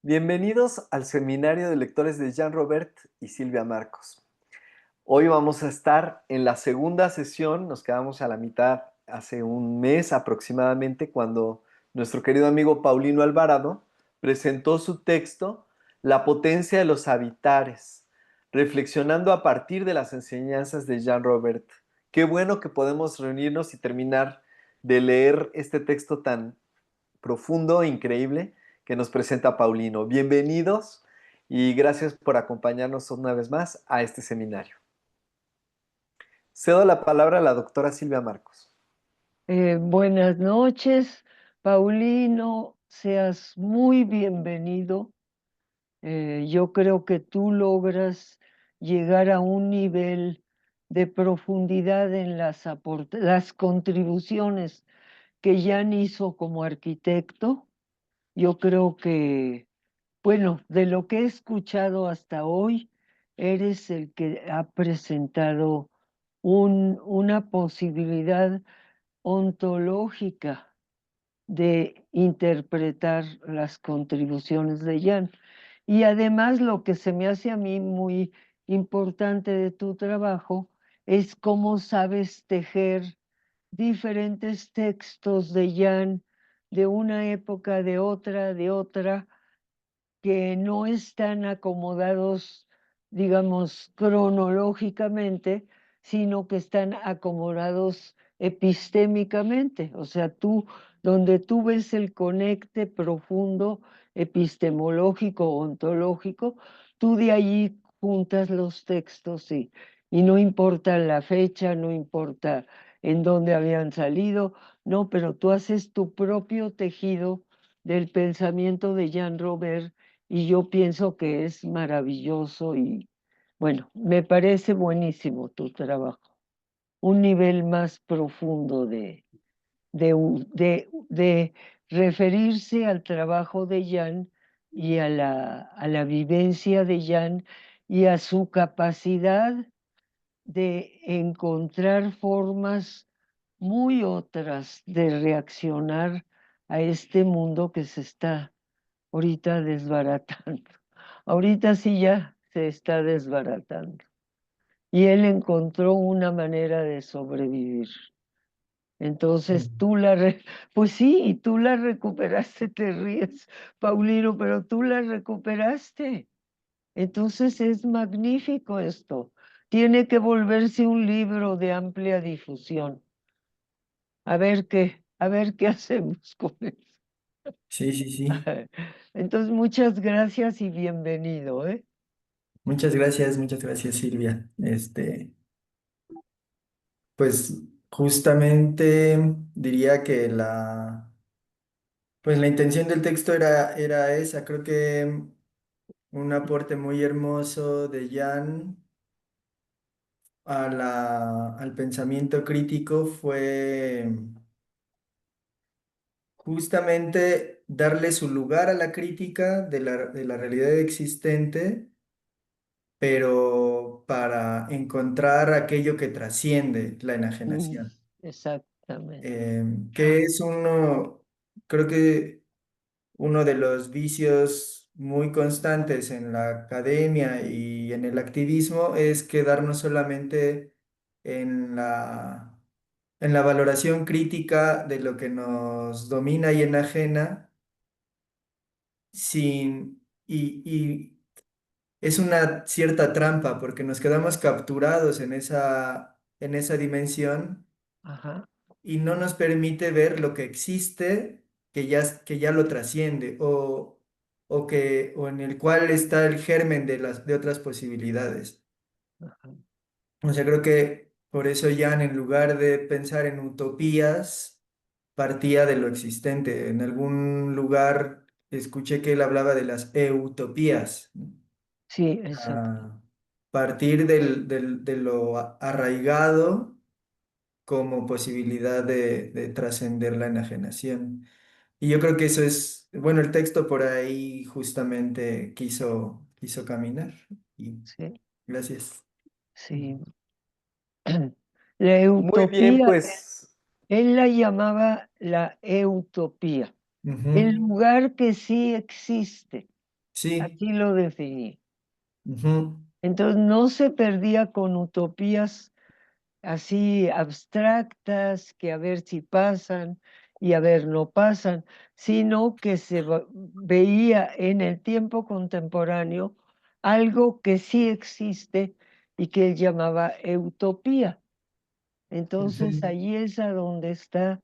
Bienvenidos al seminario de lectores de Jean Robert y Silvia Marcos. Hoy vamos a estar en la segunda sesión, nos quedamos a la mitad hace un mes aproximadamente cuando nuestro querido amigo Paulino Alvarado presentó su texto La potencia de los habitares, reflexionando a partir de las enseñanzas de Jean Robert. Qué bueno que podemos reunirnos y terminar de leer este texto tan profundo e increíble que nos presenta Paulino. Bienvenidos y gracias por acompañarnos una vez más a este seminario. Cedo la palabra a la doctora Silvia Marcos. Buenas noches, Paulino, seas muy bienvenido. Yo creo que tú logras llegar a un nivel de profundidad en las contribuciones que Jan hizo como arquitecto. Yo creo que, bueno, de lo que he escuchado hasta hoy, eres el que ha presentado una posibilidad ontológica de interpretar las contribuciones de Jan. Y además lo que se me hace a mí muy importante de tu trabajo es cómo sabes tejer diferentes textos de Jan de una época, de otra, que no están acomodados, digamos, cronológicamente, sino que están acomodados epistémicamente. O sea, donde tú ves el conecte profundo epistemológico, ontológico, tú de allí juntas los textos y no importa la fecha, no importa en dónde habían salido, no, pero tú haces tu propio tejido del pensamiento de Jean Robert y yo pienso que es maravilloso y bueno, me parece buenísimo tu trabajo. Un nivel más profundo de referirse al trabajo de Jan y a la vivencia de Jan y a su capacidad de encontrar formas muy otras de reaccionar a este mundo que se está ahorita desbaratando. Ahorita sí ya se está desbaratando. Y él encontró una manera de sobrevivir. Entonces pues sí, y tú la recuperaste, te ríes, Paulino, pero tú la recuperaste. Entonces es magnífico esto. Tiene que volverse un libro de amplia difusión. A ver qué hacemos con eso. Sí, sí, sí. Entonces, muchas gracias y bienvenido, ¿eh? Muchas gracias, Silvia. Pues justamente diría que pues la intención del texto era esa. Creo que un aporte muy hermoso de Jan al pensamiento crítico fue justamente darle su lugar a la crítica de la realidad existente, pero para encontrar aquello que trasciende la Mm, enajenación. exactamente. Que es creo que uno de los vicios muy constantes en la academia y en el activismo es quedarnos solamente en en la valoración crítica de lo que nos domina y enajena, y es una cierta trampa porque nos quedamos capturados en en esa dimensión Ajá, y no nos permite ver lo que existe, que ya lo trasciende o en el cual está el germen de de otras posibilidades. ajá. O sea, creo que por eso Jan, en lugar de pensar en utopías, partía de lo existente. En algún lugar escuché que él hablaba de las eutopías, ¿no? Sí, exacto. A partir de lo arraigado como posibilidad de trascender la enajenación. Y yo creo que eso es, bueno, el texto por ahí justamente quiso caminar. Y Sí, gracias. sí. La Muy bien, utopía, pues él la llamaba la utopía, el Ujú. lugar que sí existe. Sí. así lo definí. Ujú, Entonces no se perdía con utopías así abstractas, que a ver si pasan y a ver no pasan, sino que veía en el tiempo contemporáneo algo que sí existe y que él llamaba utopía. Entonces ujú. allí es a donde está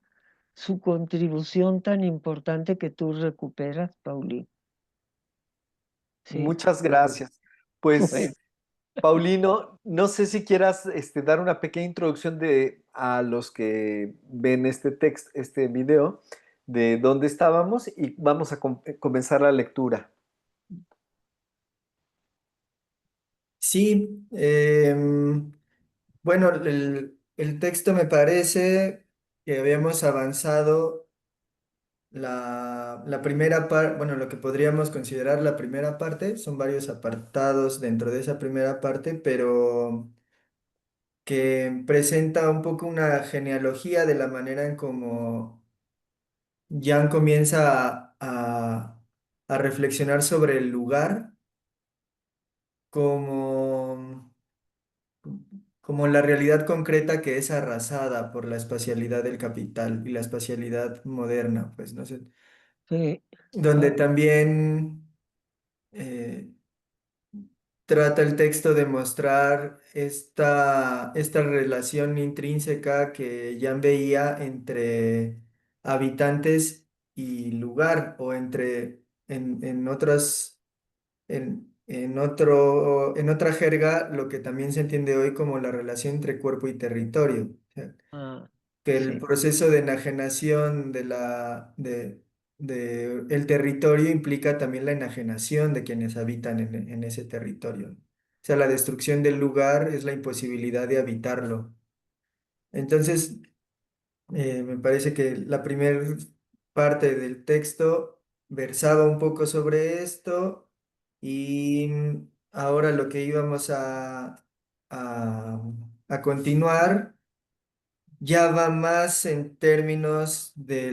su contribución tan importante que tú recuperas, Paulino. Sí, Muchas gracias. Pues, bueno. Paulino, no sé si quieras dar una pequeña introducción a los que ven este texto, este video, de dónde estábamos y vamos a comenzar la lectura. Sí, bueno, el texto me parece que habíamos avanzado la primera parte, bueno, lo que podríamos considerar la primera parte, son varios apartados dentro de esa primera parte, pero que presenta un poco una genealogía de la manera en cómo Jan comienza a reflexionar sobre el lugar como, como la realidad concreta que es arrasada por la espacialidad del capital y la espacialidad moderna, pues no sé, Sí. donde Ah, también eh, trata el texto de mostrar esta relación intrínseca que Jan veía entre habitantes y lugar, o entre, en otras, en otra jerga, lo que también se entiende hoy como la relación entre cuerpo y territorio. O sea, ah, que el sí. proceso de enajenación el territorio implica también la enajenación de quienes habitan en ese territorio. O sea, la destrucción del lugar es la imposibilidad de habitarlo. Entonces, me parece que la primera parte del texto versaba un poco sobre esto y ahora lo que íbamos a, a continuar ya va más en términos de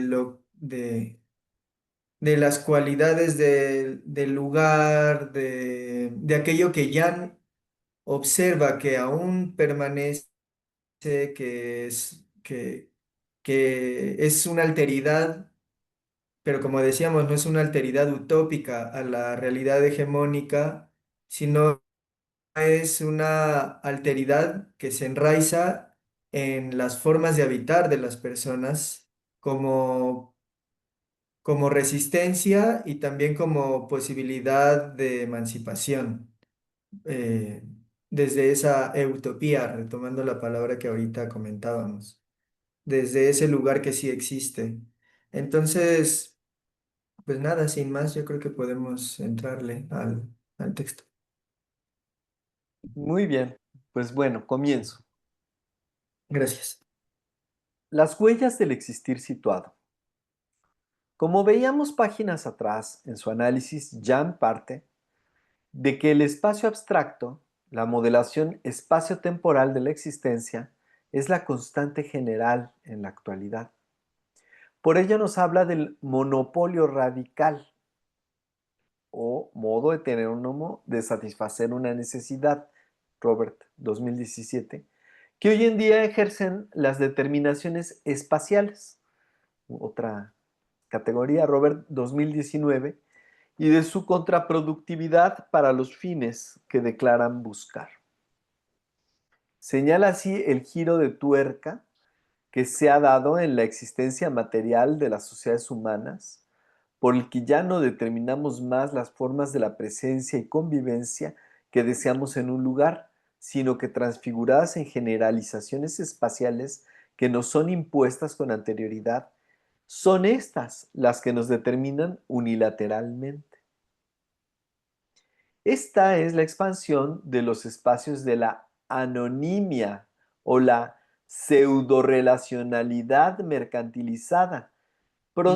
las cualidades del lugar, de aquello que ya observa que aún permanece, que es una alteridad, pero como decíamos, no es una alteridad utópica a la realidad hegemónica, sino es una alteridad que se enraiza en las formas de habitar de las personas como, como resistencia y también como posibilidad de emancipación, eh, desde esa utopía, retomando la palabra que ahorita comentábamos, desde ese lugar que sí existe. Entonces, pues nada, sin más, yo creo que podemos entrarle al texto. Muy bien, pues bueno, comienzo. Gracias. Las huellas del existir situado. Como veíamos páginas atrás en su análisis, Jan parte de que el espacio abstracto, la modelación espacio-temporal de la existencia, es la constante general en la actualidad. Por ello nos habla del monopolio radical o modo heterónomo de satisfacer una necesidad, Robert 2017, que hoy en día ejercen las determinaciones espaciales, otra categoría, Robert 2019, y de su contraproductividad para los fines que declaran buscar. Señala así el giro de tuerca que se ha dado en la existencia material de las sociedades humanas, por el que ya no determinamos más las formas de la presencia y convivencia que deseamos en un lugar, sino que transfiguradas en generalizaciones espaciales que nos son impuestas con anterioridad, son estas las que nos determinan unilateralmente. Esta es la expansión de los espacios de la anonimia o la pseudorelacionalidad mercantilizada, Mm,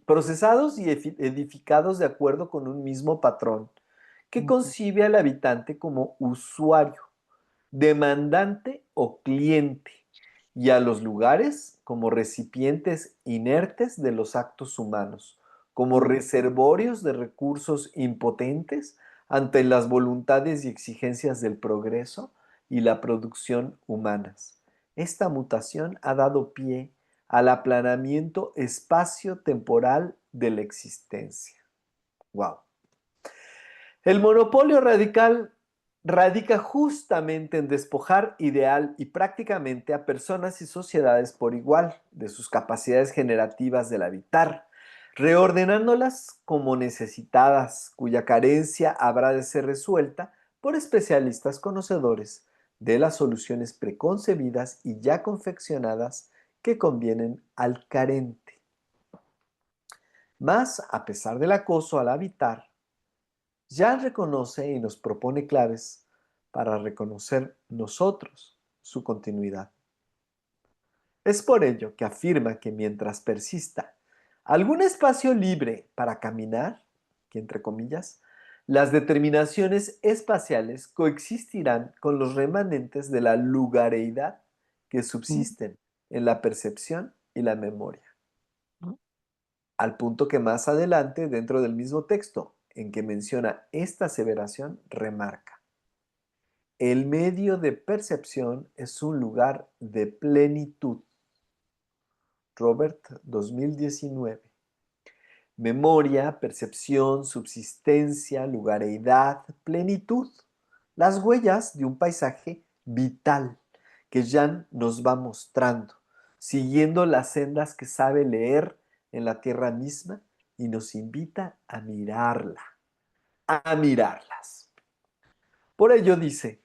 procesados y edificados de acuerdo con un mismo patrón, que ujú, concibe al habitante como usuario, demandante o cliente, y a los lugares como recipientes inertes de los actos humanos, como reservorios de recursos impotentes ante las voluntades y exigencias del progreso y la producción humanas. Esta mutación ha dado pie al aplanamiento espacio-temporal de la existencia. Wow. El monopolio radical radica justamente en despojar ideal y prácticamente a personas y sociedades por igual de sus capacidades generativas del habitar, reordenándolas como necesitadas, cuya carencia habrá de ser resuelta por especialistas conocedores de las soluciones preconcebidas y ya confeccionadas que convienen al carente. Mas, a pesar del acoso al habitar, ya reconoce y nos propone claves para reconocer nosotros su continuidad. Es por ello que afirma que mientras persista algún espacio libre para caminar, que entre comillas, las determinaciones espaciales coexistirán con los remanentes de la lugareidad que subsisten en la percepción y la memoria. Al punto que más adelante, dentro del mismo texto en que menciona esta aseveración, remarca: el medio de percepción es un lugar de plenitud. Robert, 2019. Memoria, percepción, subsistencia, lugareidad, plenitud. Las huellas de un paisaje vital que Jan nos va mostrando, siguiendo las sendas que sabe leer en la tierra misma y nos invita a mirarla, a mirarlas. Por ello dice: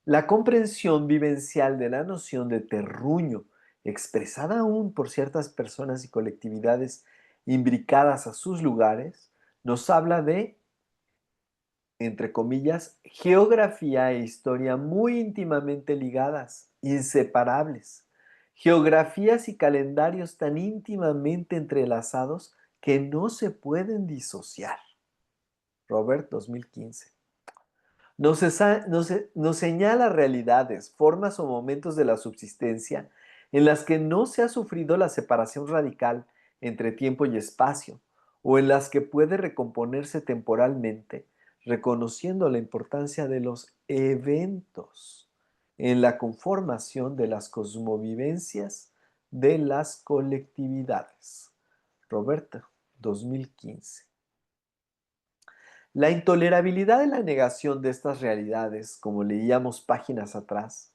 la comprensión vivencial de la noción de terruño, expresada aún por ciertas personas y colectividades imbricadas a sus lugares, nos habla de, entre comillas, geografía e historia muy íntimamente ligadas, inseparables. Geografías y calendarios tan íntimamente entrelazados que no se pueden disociar. Robert, 2015. Nos señala realidades, formas o momentos de la subsistencia en las que no se ha sufrido la separación radical entre tiempo y espacio, o en las que puede recomponerse temporalmente, reconociendo la importancia de los eventos en la conformación de las cosmovivencias de las colectividades. Roberta, 2015. La intolerabilidad de la negación de estas realidades, como leíamos páginas atrás,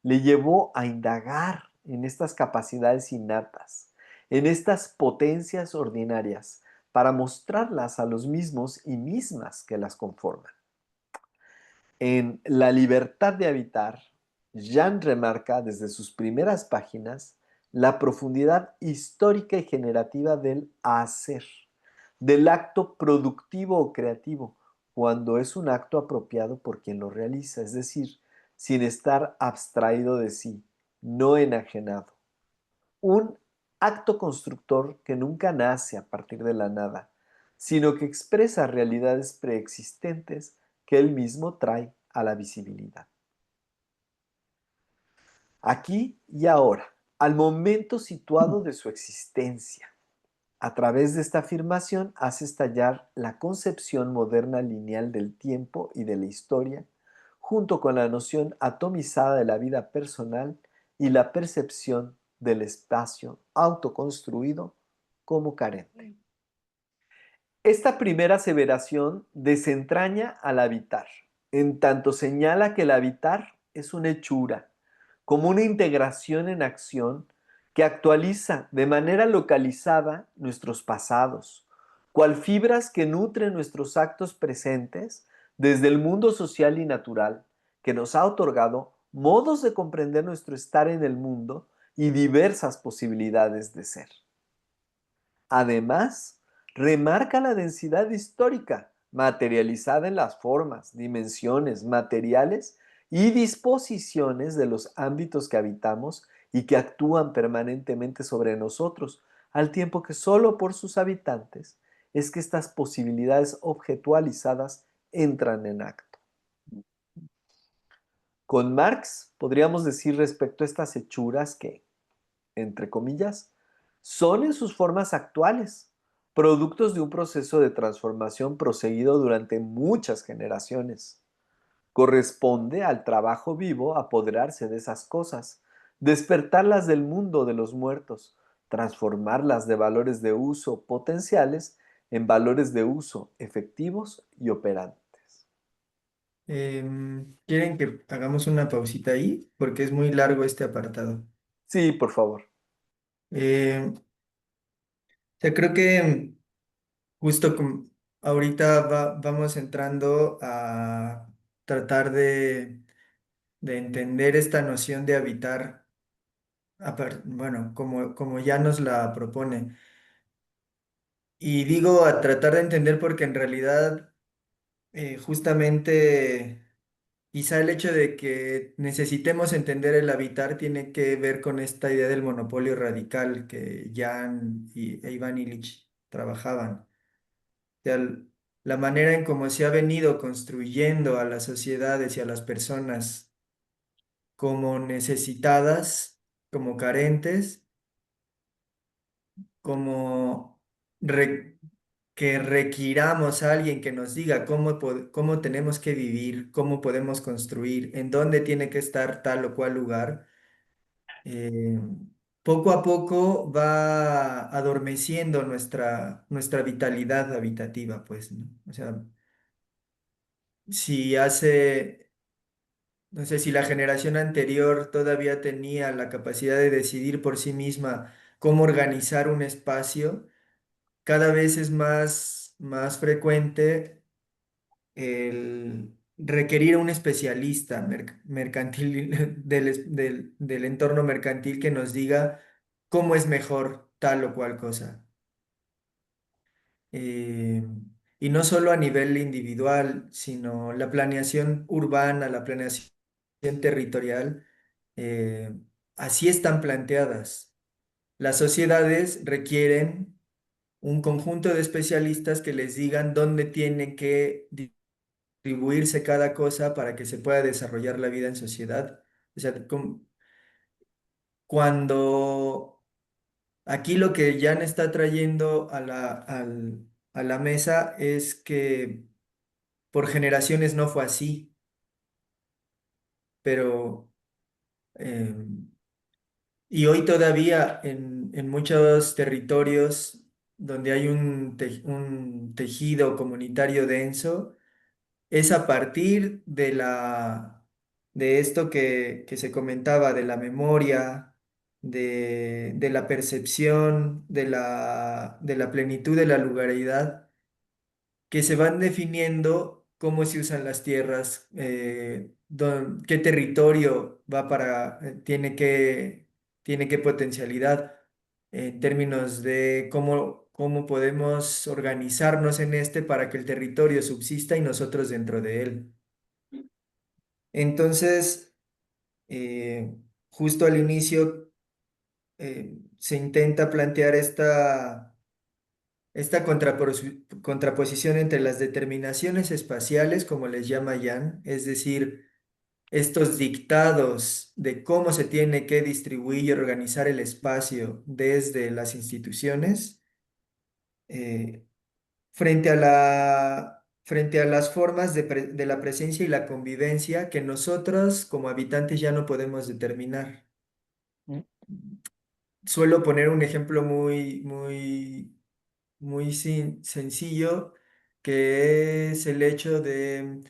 le llevó a indagar en estas capacidades innatas, en estas potencias ordinarias, para mostrarlas a los mismos y mismas que las conforman. En La libertad de habitar, Jan remarca desde sus primeras páginas la profundidad histórica y generativa del hacer, del acto productivo o creativo, cuando es un acto apropiado por quien lo realiza, es decir, sin estar abstraído de sí, no enajenado. Un acto constructor que nunca nace a partir de la nada, sino que expresa realidades preexistentes que él mismo trae a la visibilidad. Aquí y ahora, al momento situado de su existencia. A través de esta afirmación hace estallar la concepción moderna lineal del tiempo y de la historia, junto con la noción atomizada de la vida personal y la percepción del espacio autoconstruido como carente. Esta primera aseveración desentraña al habitar, en tanto señala que el habitar es una hechura, como una integración en acción que actualiza de manera localizada nuestros pasados, cual fibras que nutren nuestros actos presentes desde el mundo social y natural, que nos ha otorgado modos de comprender nuestro estar en el mundo y diversas posibilidades de ser. Además, remarca la densidad histórica, materializada en las formas, dimensiones, materiales y disposiciones de los ámbitos que habitamos y que actúan permanentemente sobre nosotros, al tiempo que solo por sus habitantes es que estas posibilidades objetualizadas entran en acto. Con Marx podríamos decir respecto a estas hechuras que, entre comillas, son en sus formas actuales, productos de un proceso de transformación proseguido durante muchas generaciones. Corresponde al trabajo vivo apoderarse de esas cosas, despertarlas del mundo de los muertos, transformarlas de valores de uso potenciales en valores de uso efectivos y operantes. ¿Quieren que hagamos una pausita ahí? Porque es muy largo este apartado. Sí, por favor. O sea, creo que justo ahorita vamos entrando a tratar de entender esta noción de habitar, bueno, como ya nos la propone. Y digo a tratar de entender porque en realidad justamente quizá el hecho de que necesitemos entender el habitar tiene que ver con esta idea del monopolio radical que Jan e Ivan Illich trabajaban. O sea, la manera en cómo se ha venido construyendo a las sociedades y a las personas como necesitadas, como carentes, como re- que requiramos a alguien que nos diga cómo tenemos que vivir, cómo podemos construir, en dónde tiene que estar tal o cual lugar, eh, poco a poco va adormeciendo nuestra vitalidad habitativa, pues, ¿no? O sea, si hace, no sé, si la generación anterior todavía tenía la capacidad de decidir por sí misma cómo organizar un espacio, cada vez es más frecuente el requerir a un especialista mercantil del entorno mercantil que nos diga cómo es mejor tal o cual cosa. Eh, y no solo a nivel individual, sino la planeación urbana, la planeación territorial, eh, así están planteadas. Las sociedades requieren un conjunto de especialistas que les digan dónde tiene que distribuirse cada cosa para que se pueda desarrollar la vida en sociedad. O sea, cuando aquí lo que Jan está trayendo a la mesa es que por generaciones no fue así, pero eh, y hoy todavía en muchos territorios donde hay un tejido comunitario denso, es a partir de esto que se comentaba, de la memoria, de la percepción, de la plenitud de la lugaridad, que se van definiendo cómo se usan las tierras, qué territorio tiene qué potencialidad en términos de cómo podemos organizarnos en este para que el territorio subsista y nosotros dentro de él. Entonces, eh, justo al inicio se intenta plantear esta contraposición entre las determinaciones espaciales, como les llama Jan, es decir, estos dictados de cómo se tiene que distribuir y organizar el espacio desde las instituciones, eh, frente a las formas de la presencia y la convivencia que nosotros como habitantes ya no podemos determinar. Mm, Suelo poner un ejemplo muy sencillo, que es el hecho de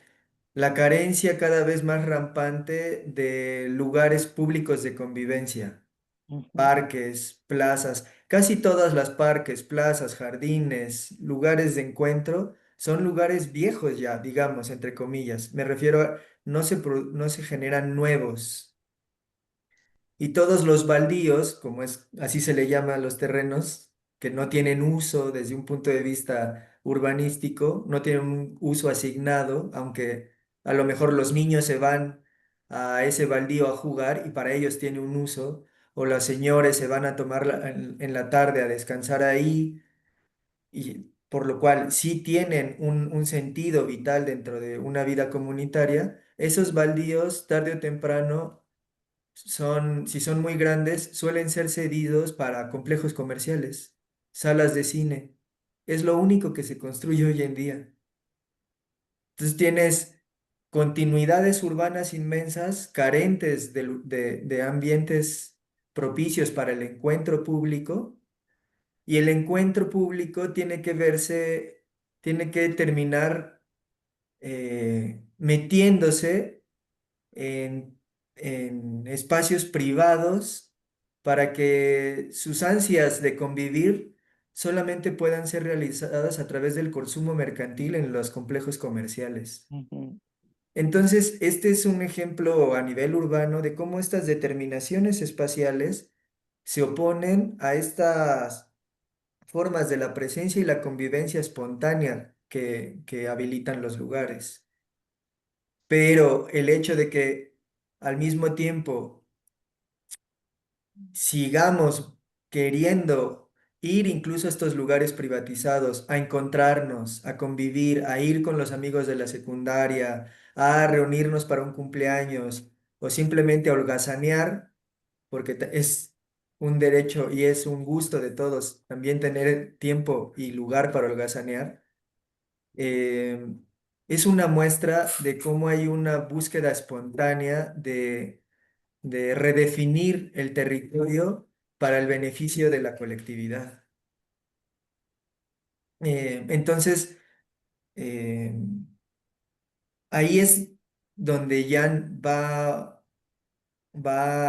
la carencia cada vez más rampante de lugares públicos de convivencia, ujú, parques, plazas. Casi todas las parques, plazas, jardines, lugares de encuentro son lugares viejos ya, digamos, entre comillas. Me refiero a no se generan nuevos. Y todos los baldíos, así se le llama a los terrenos, que no tienen uso desde un punto de vista urbanístico, no tienen un uso asignado, aunque a lo mejor los niños se van a ese baldío a jugar y para ellos tiene un uso, o los señores se van a tomar en la tarde a descansar ahí, y por lo cual sí tienen un sentido vital dentro de una vida comunitaria. Esos baldíos, tarde o temprano, si son muy grandes, suelen ser cedidos para complejos comerciales, salas de cine. es lo único que se construye hoy en día. Entonces tienes continuidades urbanas inmensas, carentes de ambientes propicios para el encuentro público, y el encuentro público tiene que verse, tiene que terminar metiéndose en, en espacios privados para que sus ansias de convivir solamente puedan ser realizadas a través del consumo mercantil en los complejos comerciales. Ujú. Entonces, este es un ejemplo a nivel urbano de cómo estas determinaciones espaciales se oponen a estas formas de la presencia y la convivencia espontánea que habilitan los lugares. Pero el hecho de que al mismo tiempo sigamos queriendo ir incluso a estos lugares privatizados, a encontrarnos, a convivir, a ir con los amigos de la secundaria, a reunirnos para un cumpleaños o simplemente a holgazanear, porque es un derecho y es un gusto de todos también tener tiempo y lugar para holgazanear. eh, es una muestra de cómo hay una búsqueda espontánea de redefinir el territorio para el beneficio de la colectividad. Entonces, eh, ahí es donde Jan va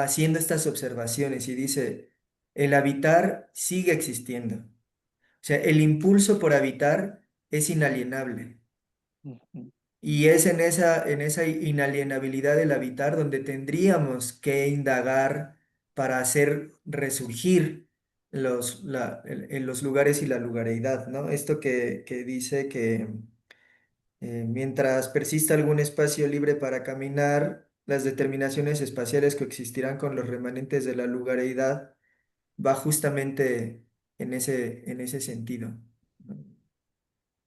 haciendo estas observaciones y dice, el habitar sigue existiendo. O sea, el impulso por habitar es inalienable. Ujú. Y es en esa inalienabilidad del habitar donde tendríamos que indagar para hacer resurgir en los lugares y la lugareidad, ¿no? Esto que dice que mientras persista algún espacio libre para caminar, las determinaciones espaciales coexistirán con los remanentes de la lugareidad, va justamente en ese sentido, ¿no?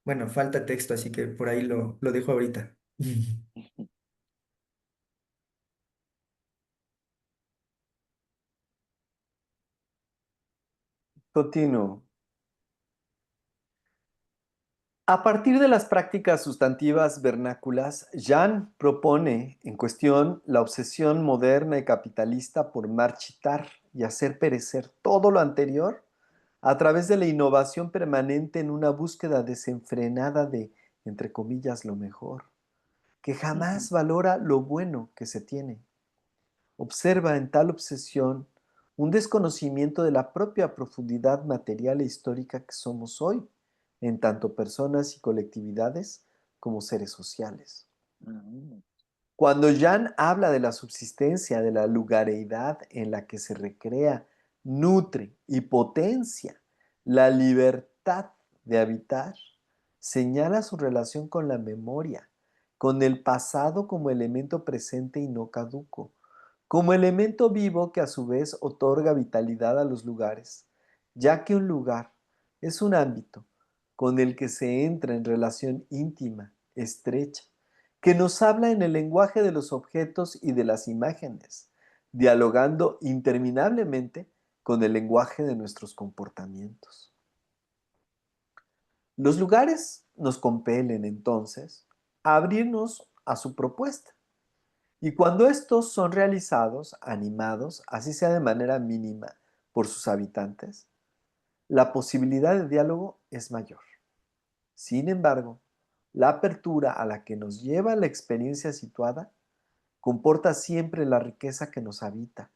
Bueno, falta texto, así que por ahí lo dejo ahorita. Continuo. A partir de las prácticas sustantivas vernáculas, Jan propone en cuestión la obsesión moderna y capitalista por marchitar y hacer perecer todo lo anterior a través de la innovación permanente en una búsqueda desenfrenada de, entre comillas, lo mejor, que Ujú. jamás valora lo bueno que se tiene. Observa en tal obsesión un desconocimiento de la propia profundidad material e histórica que somos hoy, en tanto personas y colectividades como seres sociales. Ah, Cuando Jan habla de la subsistencia de la lugareidad en la que se recrea, nutre y potencia la libertad de habitar, señala su relación con la memoria, con el pasado como elemento presente y no caduco, como elemento vivo que a su vez otorga vitalidad a los lugares, ya que un lugar es un ámbito con el que se entra en relación íntima, estrecha, que nos habla en el lenguaje de los objetos y de las imágenes, dialogando interminablemente con el lenguaje de nuestros comportamientos. Los lugares nos compelen entonces a abrirnos a su propuesta. Y cuando estos son realizados, animados, así sea de manera mínima, por sus habitantes, la posibilidad de diálogo es mayor. Sin embargo, la apertura a la que nos lleva la experiencia situada comporta siempre la riqueza que nos habita,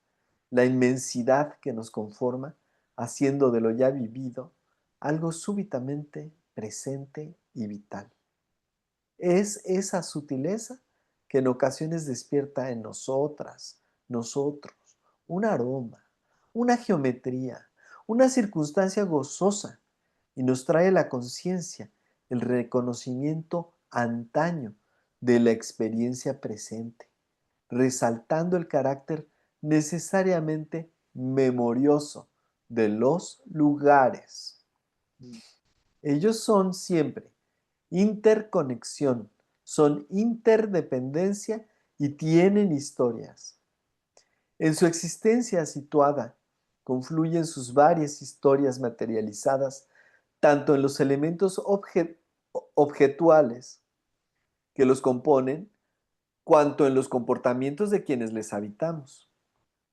la inmensidad que nos conforma, haciendo de lo ya vivido algo súbitamente presente y vital. Es esa sutileza que en ocasiones despierta en nosotras, nosotros, un aroma, una geometría, una circunstancia gozosa y nos trae la conciencia, el reconocimiento antaño de la experiencia presente, resaltando el carácter necesariamente memorioso de los lugares. Ellos son siempre interconexión, son interdependencia y tienen historias. En su existencia situada, confluyen sus varias historias materializadas tanto en los elementos objetuales que los componen, cuanto en los comportamientos de quienes les habitamos.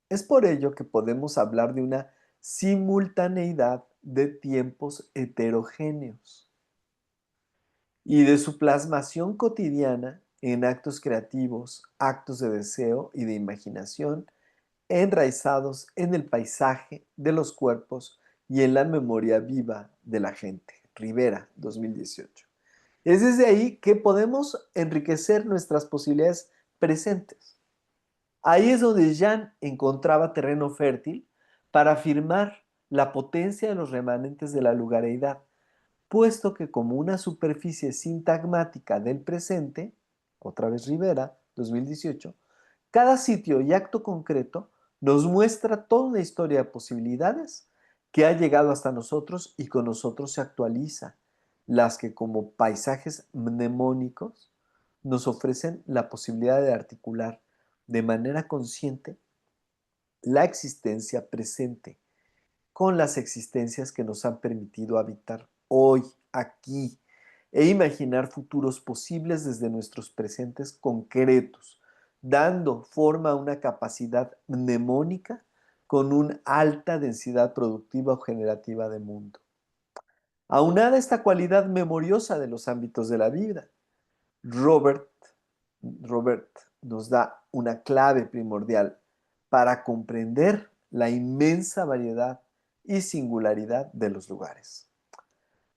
Es por ello que podemos hablar de una simultaneidad de tiempos heterogéneos y de su plasmación cotidiana en actos creativos, actos de deseo y de imaginación, enraizados en el paisaje de los cuerpos y en la memoria viva de la gente. Rivera, 2018. Es desde ahí que podemos enriquecer nuestras posibilidades presentes. Ahí es donde Jan encontraba terreno fértil para afirmar la potencia de los remanentes de la lugareidad, puesto que como una superficie sintagmática del presente, otra vez Rivera, 2018, cada sitio y acto concreto nos muestra toda una historia de posibilidades que ha llegado hasta nosotros y con nosotros se actualiza, las que como paisajes mnemónicos nos ofrecen la posibilidad de articular de manera consciente la existencia presente con las existencias que nos han permitido habitar hoy, aquí, e imaginar futuros posibles desde nuestros presentes concretos, dando forma a una capacidad mnemónica con una alta densidad productiva o generativa de mundo. Aunada esta cualidad memoriosa de los ámbitos de la vida, Robert, Robert nos da una clave primordial para comprender la inmensa variedad y singularidad de los lugares,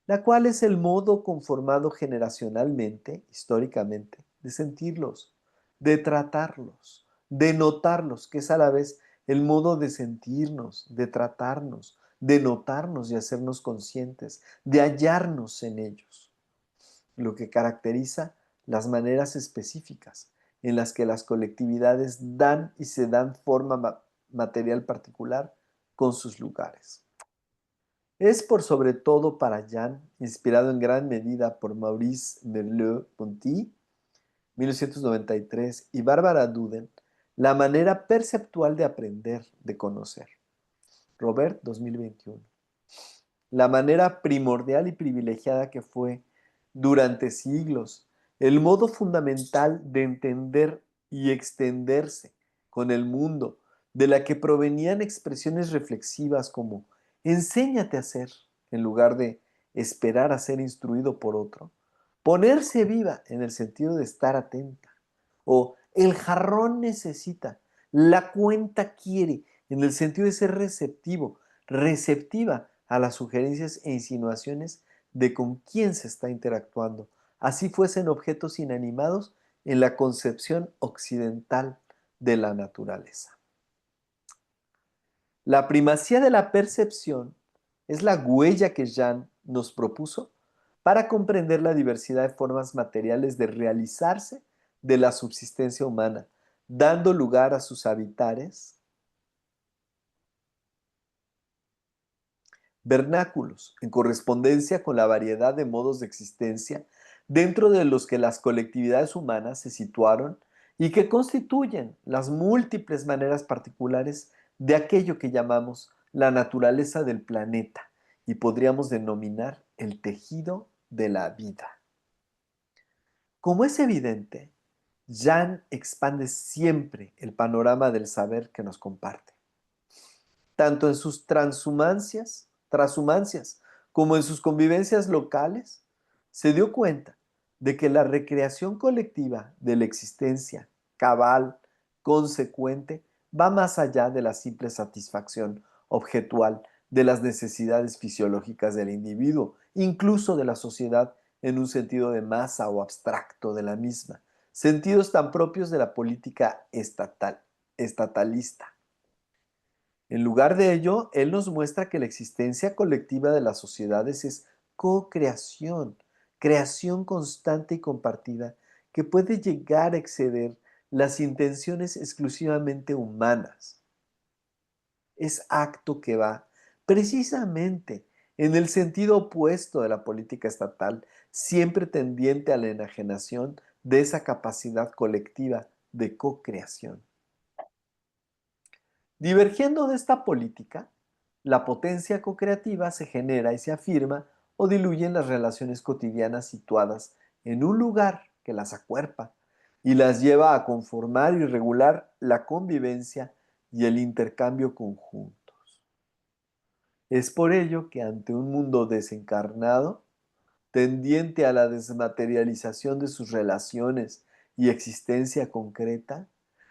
la cual es el modo conformado generacionalmente, históricamente, de sentirlos, de tratarlos, de notarlos, que es a la vez el modo de sentirnos, de tratarnos, de notarnos y hacernos conscientes, de hallarnos en ellos, lo que caracteriza las maneras específicas en las que las colectividades dan y se dan forma material particular con sus lugares. Es por sobre todo para Jan, inspirado en gran medida por Maurice Merleau-Ponty, 1993, y Bárbara Duden, la manera perceptual de aprender, de conocer. Robert, 2021. La manera primordial y privilegiada que fue durante siglos, el modo fundamental de entender y extenderse con el mundo, de la que provenían expresiones reflexivas como enséñate a ser, en lugar de esperar a ser instruido por otro, ponerse viva en el sentido de estar atenta, o el jarrón necesita, la cuenta quiere, en el sentido de ser receptivo, receptiva a las sugerencias e insinuaciones de con quién se está interactuando, así fuesen objetos inanimados en la concepción occidental de la naturaleza. La primacía de la percepción es la huella que Jan nos propuso para comprender la diversidad de formas materiales de realizarse de la subsistencia humana, dando lugar a sus habitares vernáculos, en correspondencia con la variedad de modos de existencia dentro de los que las colectividades humanas se situaron y que constituyen las múltiples maneras particulares de aquello que llamamos la naturaleza del planeta y podríamos denominar el tejido de la vida. Como es evidente, Jan expande siempre el panorama del saber que nos comparte, tanto en sus transhumancias como en sus convivencias locales, se dio cuenta de que la recreación colectiva de la existencia cabal, consecuente, va más allá de la simple satisfacción objetual de las necesidades fisiológicas del individuo, incluso de la sociedad en un sentido de masa o abstracto de la misma, sentidos tan propios de la política estatalista. En lugar de ello, él nos muestra que la existencia colectiva de las sociedades es co-creación, creación constante y compartida que puede llegar a exceder las intenciones exclusivamente humanas. Es acto que va precisamente en el sentido opuesto de la política estatal, siempre tendiente a la enajenación de esa capacidad colectiva de co-creación. Divergiendo de esta política, la potencia co-creativa se genera y se afirma o diluyen las relaciones cotidianas situadas en un lugar que las acuerpa y las lleva a conformar y regular la convivencia y el intercambio conjuntos. Es por ello que ante un mundo desencarnado, tendiente a la desmaterialización de sus relaciones y existencia concreta,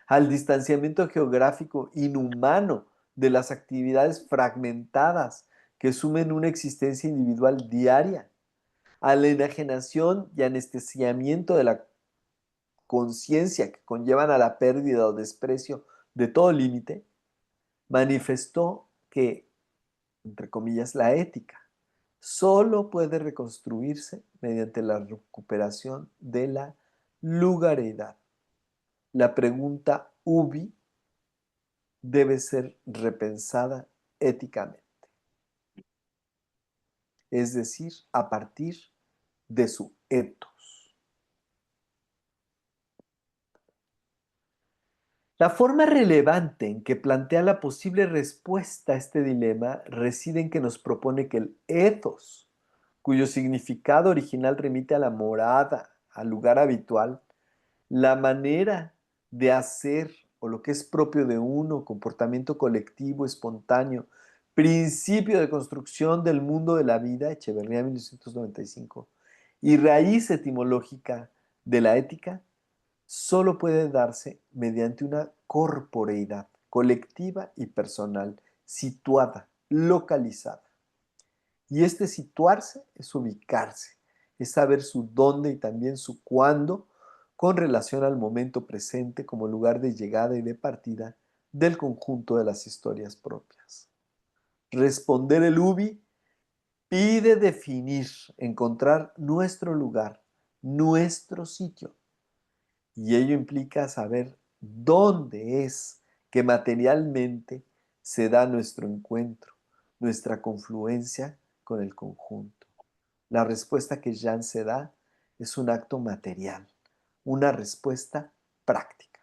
al distanciamiento geográfico inhumano de las actividades fragmentadas que sumen una existencia individual diaria, a la enajenación y anestesiamiento de la conciencia que conllevan a la pérdida o desprecio de todo límite, manifestó que, entre comillas, la ética solo puede reconstruirse mediante la recuperación de la lugaridad. La pregunta ubi debe ser repensada éticamente, es decir, a partir de su ethos. La forma relevante en que plantea la posible respuesta a este dilema reside en que nos propone que el ethos, cuyo significado original remite a la morada, al lugar habitual, la manera de hacer o lo que es propio de uno, comportamiento colectivo, espontáneo, principio de construcción del mundo de la vida, Echeverría 1995, y raíz etimológica de la ética, solo puede darse mediante una corporeidad colectiva y personal, situada, localizada. Y este situarse es ubicarse, es saber su dónde y también su cuándo con relación al momento presente como lugar de llegada y de partida del conjunto de las historias propias. Responder el ubi pide definir, encontrar nuestro lugar, nuestro sitio. Y ello implica saber dónde es que materialmente se da nuestro encuentro, nuestra confluencia con el conjunto. La respuesta que Jan se da es un acto material, una respuesta práctica.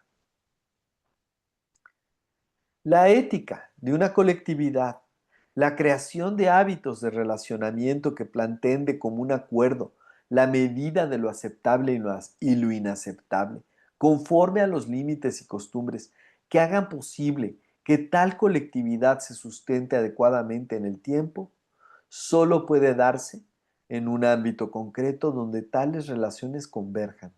La ética de una colectividad, la creación de hábitos de relacionamiento que planteen de común acuerdo la medida de lo aceptable y lo inaceptable, conforme a los límites y costumbres que hagan posible que tal colectividad se sustente adecuadamente en el tiempo, solo puede darse en un ámbito concreto donde tales relaciones converjan,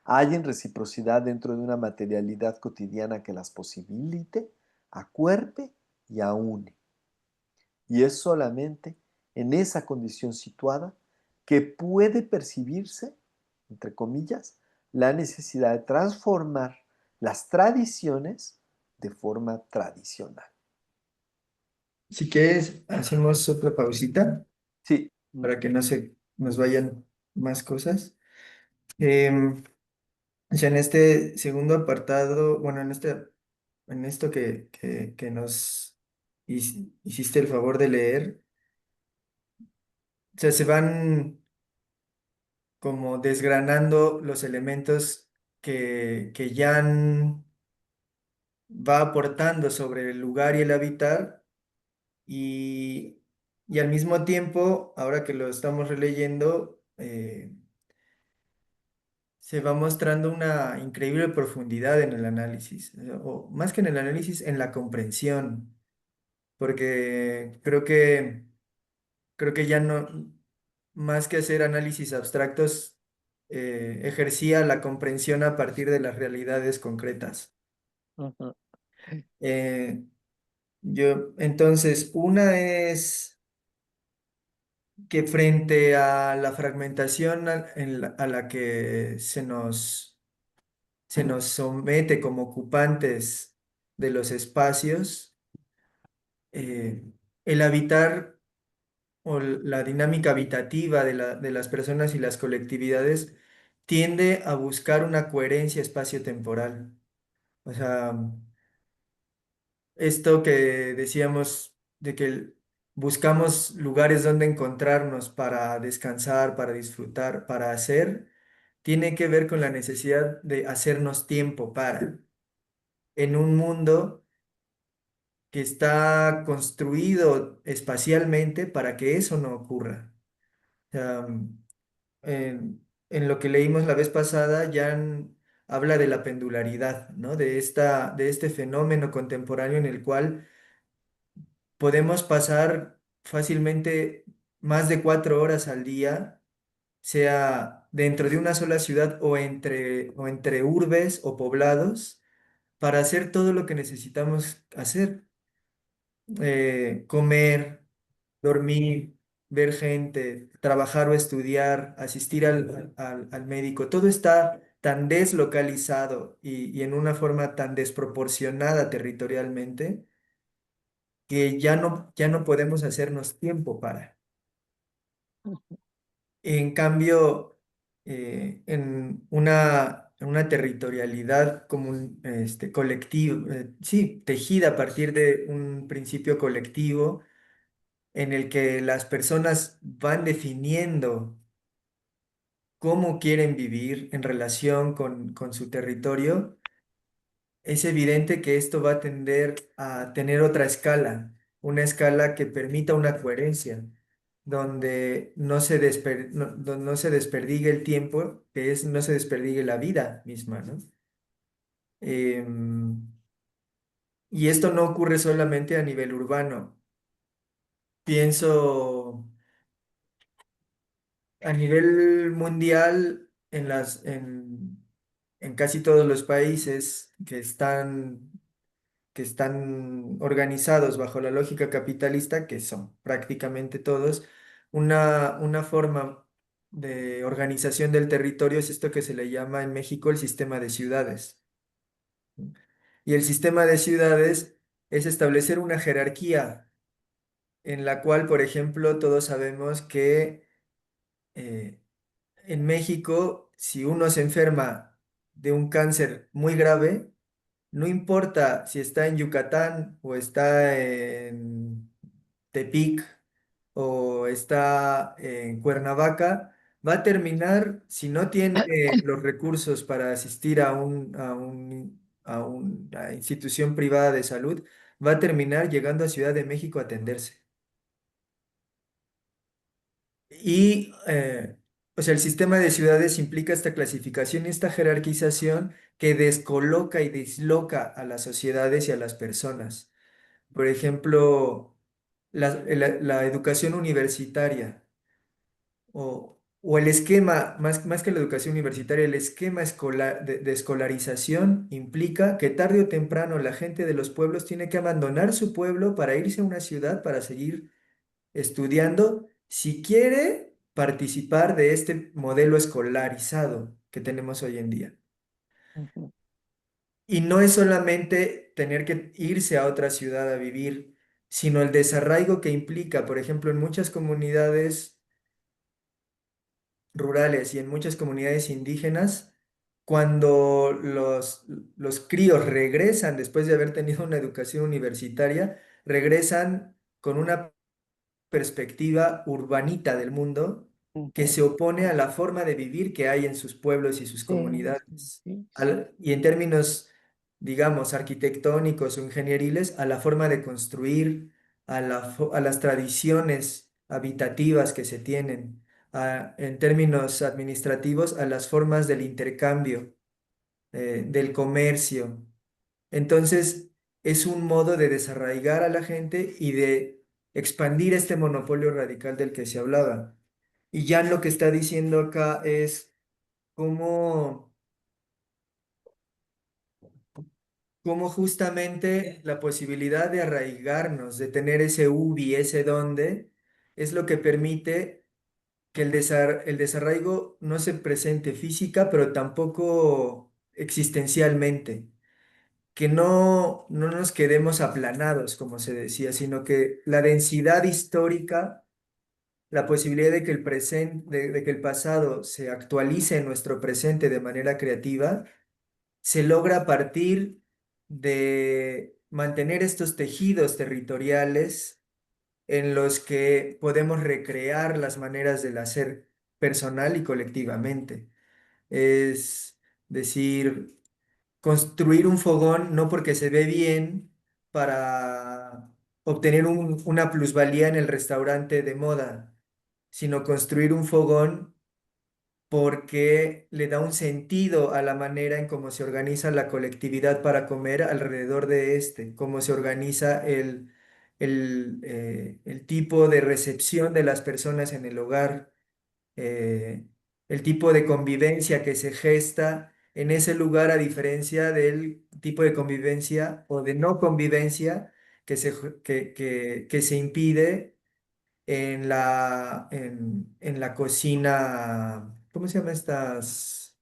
hayan reciprocidad dentro de una materialidad cotidiana que las posibilite, acuerpe y aúne. Y es solamente en esa condición situada que puede percibirse, entre comillas, la necesidad de transformar las tradiciones de forma tradicional. Si quieres, hacemos otra pausita Sí, para que no se nos vayan más cosas. Em, o sea, en este segundo apartado, bueno, en esto que nos hiciste el favor de leer, o sea, se van como desgranando los elementos que Jan va aportando sobre el lugar y el habitar y, y al mismo tiempo, ahora que lo estamos releyendo, se va mostrando una increíble profundidad en el análisis, o más que en el análisis, en la comprensión, porque creo que ya no, más que hacer análisis abstractos, ejercía la comprensión a partir de las realidades concretas. Ujú. Eh, entonces, una es que frente a la fragmentación a la que se nos somete como ocupantes de los espacios, eh, el habitar o la dinámica habitativa de las personas y las colectividades tiende a buscar una coherencia espacio-temporal. O sea, esto que decíamos de que buscamos lugares donde encontrarnos para descansar, para disfrutar, para hacer, tiene que ver con la necesidad de hacernos tiempo para, en un mundo que está construido espacialmente para que eso no ocurra. sea, en lo que leímos la vez pasada, Jan habla de la pendularidad, ¿no? De este fenómeno contemporáneo en el cual podemos pasar fácilmente más de 4 horas al día, sea dentro de una sola ciudad o entre urbes o poblados, para hacer todo lo que necesitamos hacer. Comer, dormir, ver gente, trabajar o estudiar, asistir al médico, todo está tan deslocalizado y en una forma tan desproporcionada territorialmente que ya no podemos hacernos tiempo para. En cambio, en una territorialidad colectiva, sí, tejida a partir de un principio colectivo en el que las personas van definiendo cómo quieren vivir en relación con su territorio, es evidente que esto va a tender a tener otra escala, una escala que permita una coherencia, donde no se desperdigue el tiempo, no se desperdigue la vida misma, ¿no? Em, y esto no ocurre solamente a nivel urbano. Pienso a nivel mundial en casi todos los países que están organizados bajo la lógica capitalista, que son prácticamente todos, una forma de organización del territorio es esto que se le llama en México el sistema de ciudades. Y el sistema de ciudades es establecer una jerarquía en la cual, por ejemplo, todos sabemos que eh, en México, si uno se enferma de un cáncer muy grave, no importa si está en Yucatán o está en Tepic o está en Cuernavaca, va a terminar, si no tiene los recursos para asistir a una institución privada de salud, va a terminar llegando a Ciudad de México a atenderse. Y, o sea, el sistema de ciudades implica esta clasificación y esta jerarquización que descoloca y disloca a las sociedades y a las personas. Por ejemplo, la educación universitaria o el esquema, más que la educación universitaria, el esquema escolar, de escolarización implica que tarde o temprano la gente de los pueblos tiene que abandonar su pueblo para irse a una ciudad para seguir estudiando si quiere participar de este modelo escolarizado que tenemos hoy en día. Ujú, Y no es solamente tener que irse a otra ciudad a vivir, sino el desarraigo que implica, por ejemplo, en muchas comunidades rurales y en muchas comunidades indígenas, cuando los críos regresan después de haber tenido una educación universitaria, regresan con una perspectiva urbanita del mundo que ujú. se opone a la forma de vivir que hay en sus pueblos y sus Sí, sí, comunidades. sí, sí. Y en términos, digamos, arquitectónicos o ingenieriles, a la forma de construir, a las tradiciones habitativas que se tienen, en términos administrativos, a las formas del intercambio, del comercio. Entonces, es un modo de desarraigar a la gente y de expandir este monopolio radical del que se hablaba. Y ya lo que está diciendo acá es cómo, cómo justamente la posibilidad de arraigarnos, de tener ese ubi, ese donde, es lo que permite que el desarraigo no se presente física, pero tampoco existencialmente. Que no nos quedemos aplanados, como se decía, sino que la densidad histórica, la posibilidad de que el presente, de que el pasado se actualice en nuestro presente de manera creativa, se logra a partir de mantener estos tejidos territoriales en los que podemos recrear las maneras del hacer personal y colectivamente. Es decir, construir un fogón no porque se ve bien para obtener una plusvalía en el restaurante de moda, sino construir un fogón porque le da un sentido a la manera en cómo se organiza la colectividad para comer alrededor de este, cómo se organiza el tipo de recepción de las personas en el hogar, eh, el tipo de convivencia que se gesta en ese lugar a diferencia del tipo de convivencia o de no convivencia que se impide en la cocina, ¿cómo se llama estas?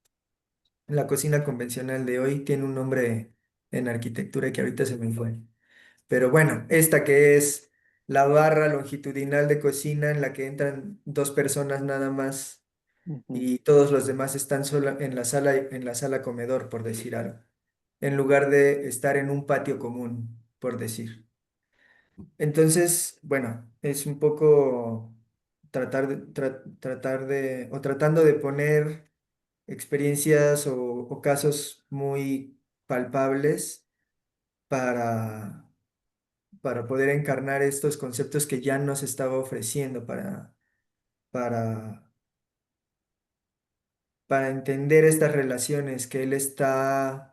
En la cocina convencional de hoy tiene un nombre en arquitectura que ahorita se me fue. Pero bueno, esta que es la barra longitudinal de cocina en la que entran dos personas nada más Ujú. y todos los demás están sola en la sala comedor, por decir algo, en lugar de estar en un patio común, por decir. Entonces, bueno, es un poco o tratando de poner experiencias o casos muy palpables para, para poder encarnar estos conceptos que ya nos estaba ofreciendo para, para entender estas relaciones que él estaba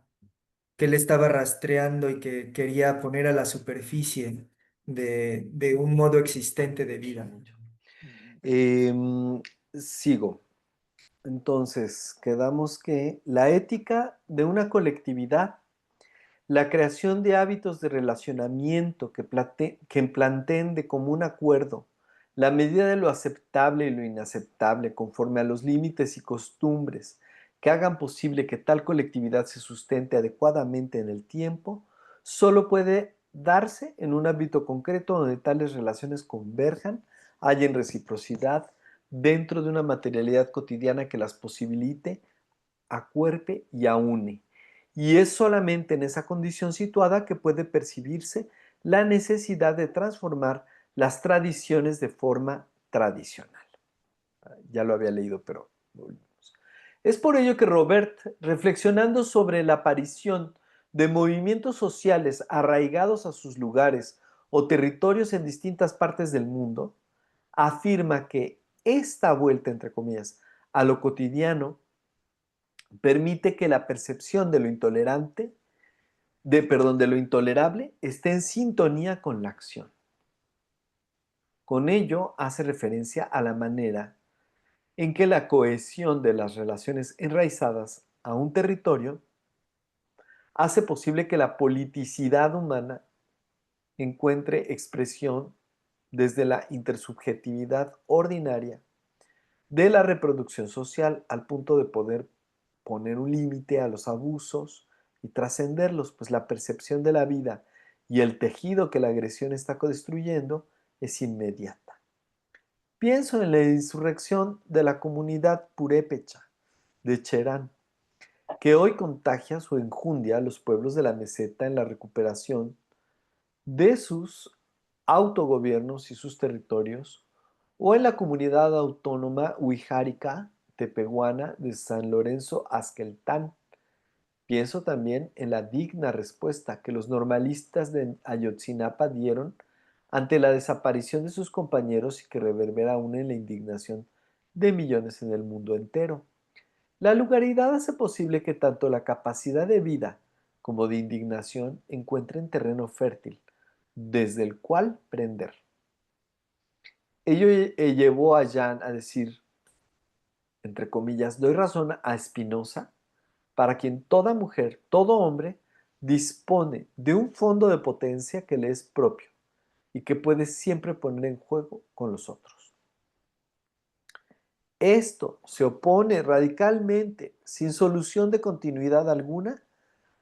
rastreando y que quería poner a la superficie de un modo existente de vida. Em, Sigo. Entonces, quedamos que la ética de una colectividad, la creación de hábitos de relacionamiento que planteen de común acuerdo la medida de lo aceptable y lo inaceptable conforme a los límites y costumbres que hagan posible que tal colectividad se sustente adecuadamente en el tiempo, solo puede darse en un ámbito concreto donde tales relaciones converjan, hayan reciprocidad dentro de una materialidad cotidiana que las posibilite, acuerpe y aúne. Y es solamente en esa condición situada que puede percibirse la necesidad de transformar las tradiciones de forma tradicional. Ya lo había leído, pero volvemos. Es por ello que Robert, reflexionando sobre la aparición de movimientos sociales arraigados a sus lugares o territorios en distintas partes del mundo, afirma que esta vuelta, entre comillas, a lo cotidiano permite que la percepción de lo intolerante, de lo intolerable, esté en sintonía con la acción. Con ello hace referencia a la manera en que la cohesión de las relaciones enraizadas a un territorio hace posible que la politicidad humana encuentre expresión desde la intersubjetividad ordinaria de la reproducción social al punto de poder poner un límite a los abusos y trascenderlos, pues la percepción de la vida y el tejido que la agresión está construyendo es inmediata. Pienso en la insurrección de la comunidad purépecha de Cherán, que hoy contagia su enjundia a los pueblos de la meseta en la recuperación de sus autogobiernos y sus territorios, o en la comunidad autónoma huijárica tepehuana de San Lorenzo Azqueltán. Pienso también en la digna respuesta que los normalistas de Ayotzinapa dieron ante la desaparición de sus compañeros y que reverbera aún en la indignación de millones en el mundo entero. La lugaridad hace posible que tanto la capacidad de vida como de indignación encuentren terreno fértil, desde el cual prender. Ello llevó a Jan a decir, entre comillas, doy razón a Spinoza, para quien toda mujer, todo hombre, dispone de un fondo de potencia que le es propio y que puede siempre poner en juego con los otros. Esto se opone radicalmente, sin solución de continuidad alguna,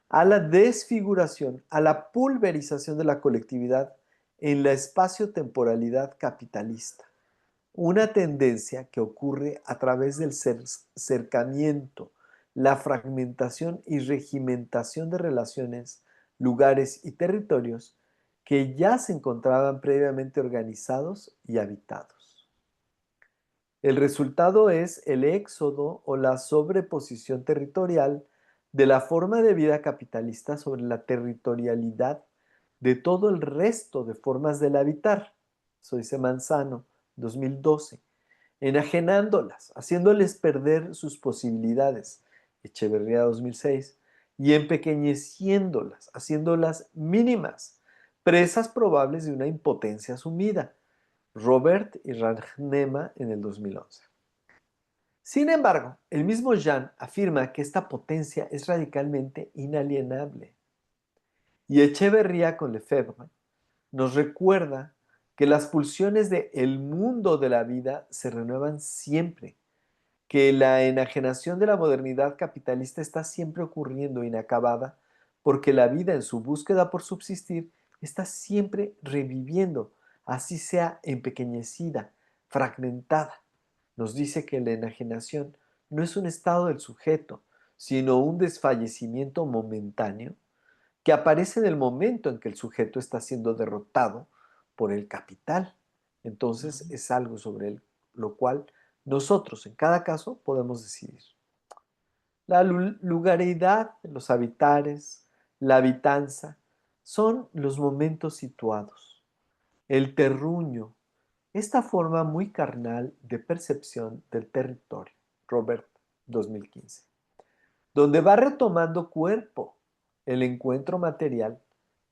a la desfiguración, a la pulverización de la colectividad en la espacio-temporalidad capitalista. Una tendencia que ocurre a través del cercamiento, la fragmentación y regimentación de relaciones, lugares y territorios que ya se encontraban previamente organizados y habitados. El resultado es el éxodo o la sobreposición territorial de la forma de vida capitalista sobre la territorialidad de todo el resto de formas del habitar. Eso dice Manzano, 2012. enajenándolas, haciéndoles perder sus posibilidades, Echeverría 2006, y empequeñeciéndolas, haciéndolas mínimas, presas probables de una impotencia asumida, Robert y Ragnema en el 2011. Sin embargo, el mismo Jean afirma que esta potencia es radicalmente inalienable. Y Echeverría con Lefebvre nos recuerda que las pulsiones de el mundo de la vida se renuevan siempre, que la enajenación de la modernidad capitalista está siempre ocurriendo inacabada, porque la vida en su búsqueda por subsistir está siempre reviviendo, así sea empequeñecida, fragmentada. Nos dice que la enajenación no es un estado del sujeto, sino un desfallecimiento momentáneo que aparece en el momento en que el sujeto está siendo derrotado por el capital. Entonces es algo sobre lo cual nosotros en cada caso podemos decidir. La lugareidad, los habitares, la habitanza, son los momentos situados. El terruño, esta forma muy carnal de percepción del territorio. Robert, 2015. Donde va retomando cuerpo el encuentro material,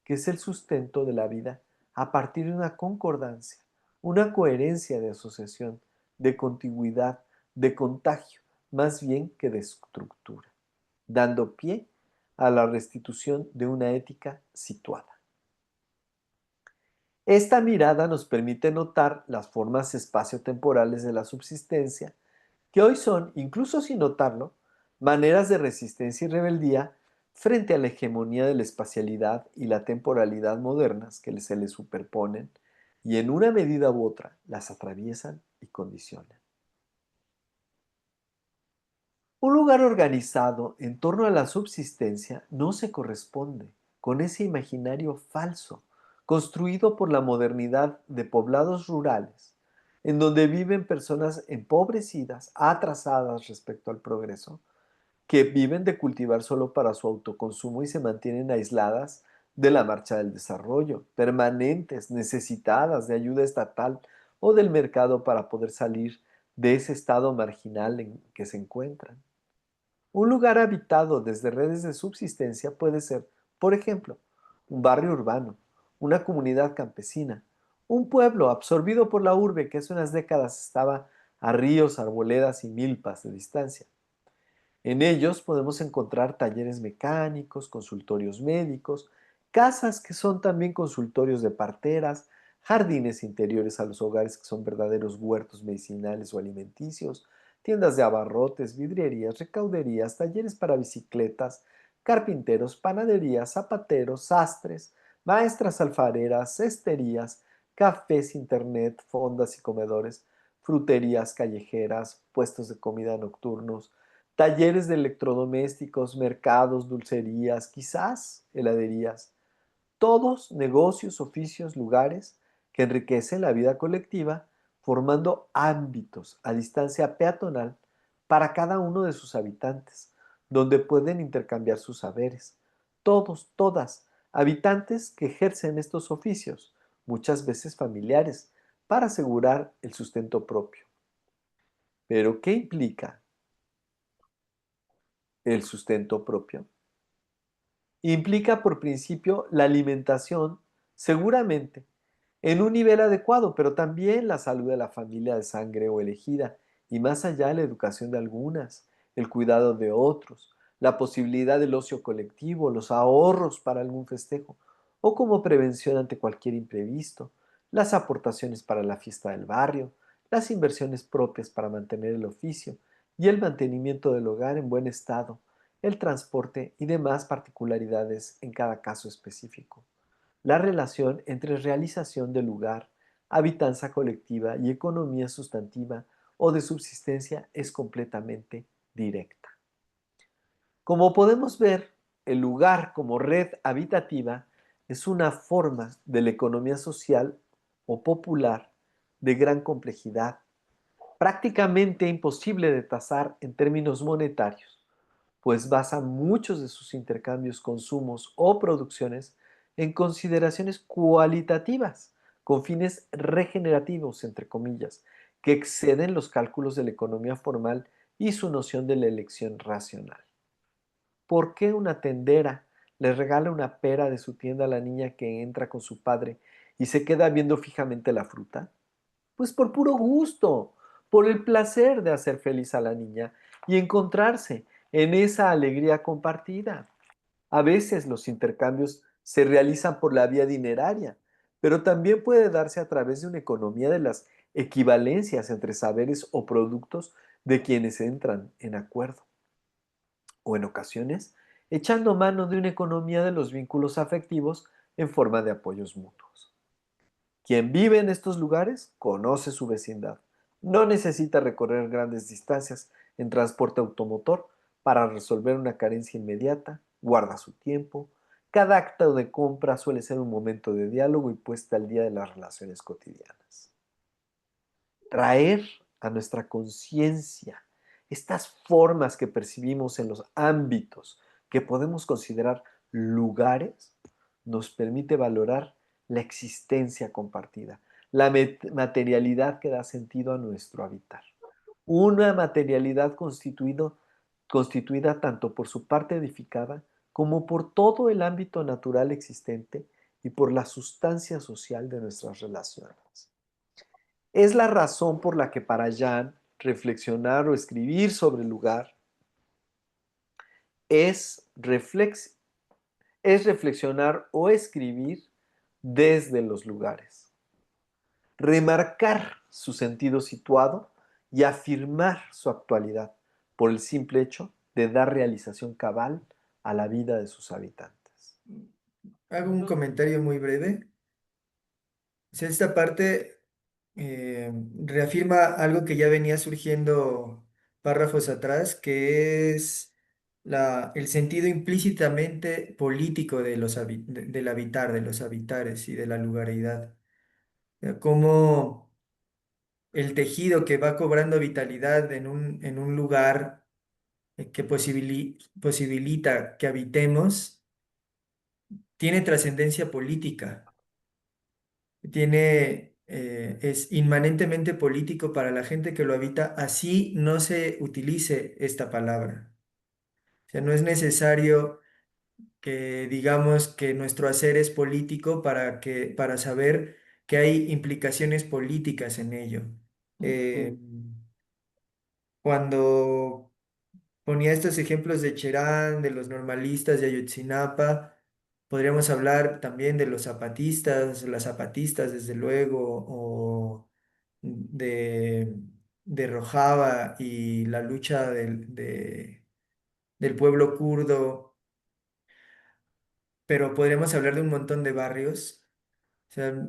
que es el sustento de la vida, a partir de una concordancia, una coherencia de asociación, de contigüidad, de contagio, más bien que de estructura, dando pie a la restitución de una ética situada. Esta mirada nos permite notar las formas espaciotemporales de la subsistencia, que hoy son, incluso sin notarlo, maneras de resistencia y rebeldía frente a la hegemonía de la espacialidad y la temporalidad modernas que se le superponen y en una medida u otra las atraviesan y condicionan. Un lugar organizado en torno a la subsistencia no se corresponde con ese imaginario falso construido por la modernidad de poblados rurales, en donde viven personas empobrecidas, atrasadas respecto al progreso, que viven de cultivar solo para su autoconsumo y se mantienen aisladas de la marcha del desarrollo, permanentes, necesitadas de ayuda estatal o del mercado para poder salir de ese estado marginal en que se encuentran. Un lugar habitado desde redes de subsistencia puede ser, por ejemplo, un barrio urbano, una comunidad campesina, un pueblo absorbido por la urbe que hace unas décadas estaba a ríos, arboledas y milpas de distancia. En ellos podemos encontrar talleres mecánicos, consultorios médicos, casas que son también consultorios de parteras, jardines interiores a los hogares que son verdaderos huertos medicinales o alimenticios, tiendas de abarrotes, vidrierías, recauderías, talleres para bicicletas, carpinteros, panaderías, zapateros, sastres, maestras alfareras, cesterías, cafés, internet, fondas y comedores, fruterías callejeras, puestos de comida nocturnos, talleres de electrodomésticos, mercados, dulcerías, quizás heladerías, todos negocios, oficios, lugares que enriquecen la vida colectiva, formando ámbitos a distancia peatonal para cada uno de sus habitantes, donde pueden intercambiar sus saberes. Todos, todas, habitantes que ejercen estos oficios, muchas veces familiares, para asegurar el sustento propio. Pero, ¿qué implica el sustento propio? Implica por principio la alimentación, seguramente, en un nivel adecuado, pero también la salud de la familia de sangre o elegida, y más allá la educación de algunas, el cuidado de otros, la posibilidad del ocio colectivo, los ahorros para algún festejo, o como prevención ante cualquier imprevisto, las aportaciones para la fiesta del barrio, las inversiones propias para mantener el oficio y el mantenimiento del hogar en buen estado, el transporte y demás particularidades en cada caso específico. La relación entre realización del lugar, habitanza colectiva y economía sustantiva o de subsistencia es completamente directa. Como podemos ver, el lugar como red habitativa es una forma de la economía social o popular de gran complejidad, prácticamente imposible de tasar en términos monetarios, pues basa muchos de sus intercambios, consumos o producciones en consideraciones cualitativas, con fines regenerativos, entre comillas, que exceden los cálculos de la economía formal y su noción de la elección racional. ¿Por qué una tendera le regala una pera de su tienda a la niña que entra con su padre y se queda viendo fijamente la fruta? Pues por puro gusto, por el placer de hacer feliz a la niña y encontrarse en esa alegría compartida. A veces los intercambios se realizan por la vía dineraria, pero también puede darse a través de una economía de las equivalencias entre saberes o productos de quienes entran en acuerdo, o en ocasiones, echando mano de una economía de los vínculos afectivos en forma de apoyos mutuos. Quien vive en estos lugares conoce su vecindad. No necesita recorrer grandes distancias en transporte automotor para resolver una carencia inmediata, guarda su tiempo. Cada acto de compra suele ser un momento de diálogo y puesta al día de las relaciones cotidianas. Traer a nuestra conciencia estas formas que percibimos en los ámbitos que podemos considerar lugares nos permite valorar la existencia compartida, la materialidad que da sentido a nuestro habitar. Una materialidad constituida tanto por su parte edificada como por todo el ámbito natural existente y por la sustancia social de nuestras relaciones. Es la razón por la que para Jan reflexionar o escribir sobre el lugar es, es reflexionar o escribir desde los lugares, remarcar su sentido situado y afirmar su actualidad por el simple hecho de dar realización cabal a la vida de sus habitantes. Hago un comentario muy breve. O sea, esta parte reafirma algo que ya venía surgiendo párrafos atrás, que es el sentido implícitamente político de del habitar, de los habitares y de la lugaridad. Cómo el tejido que va cobrando vitalidad en un lugar que posibilita que habitemos, tiene trascendencia política, es inmanentemente político para la gente que lo habita, así no se utilice esta palabra. O sea, no es necesario que digamos que nuestro hacer es político para saber que hay implicaciones políticas en ello. Eh, Cuando ponía estos ejemplos de Cherán, de los normalistas de Ayotzinapa, podríamos hablar también de los zapatistas, las zapatistas, desde luego, o de, de Rojava y la lucha del pueblo kurdo, pero podríamos hablar de un montón de barrios. O sea,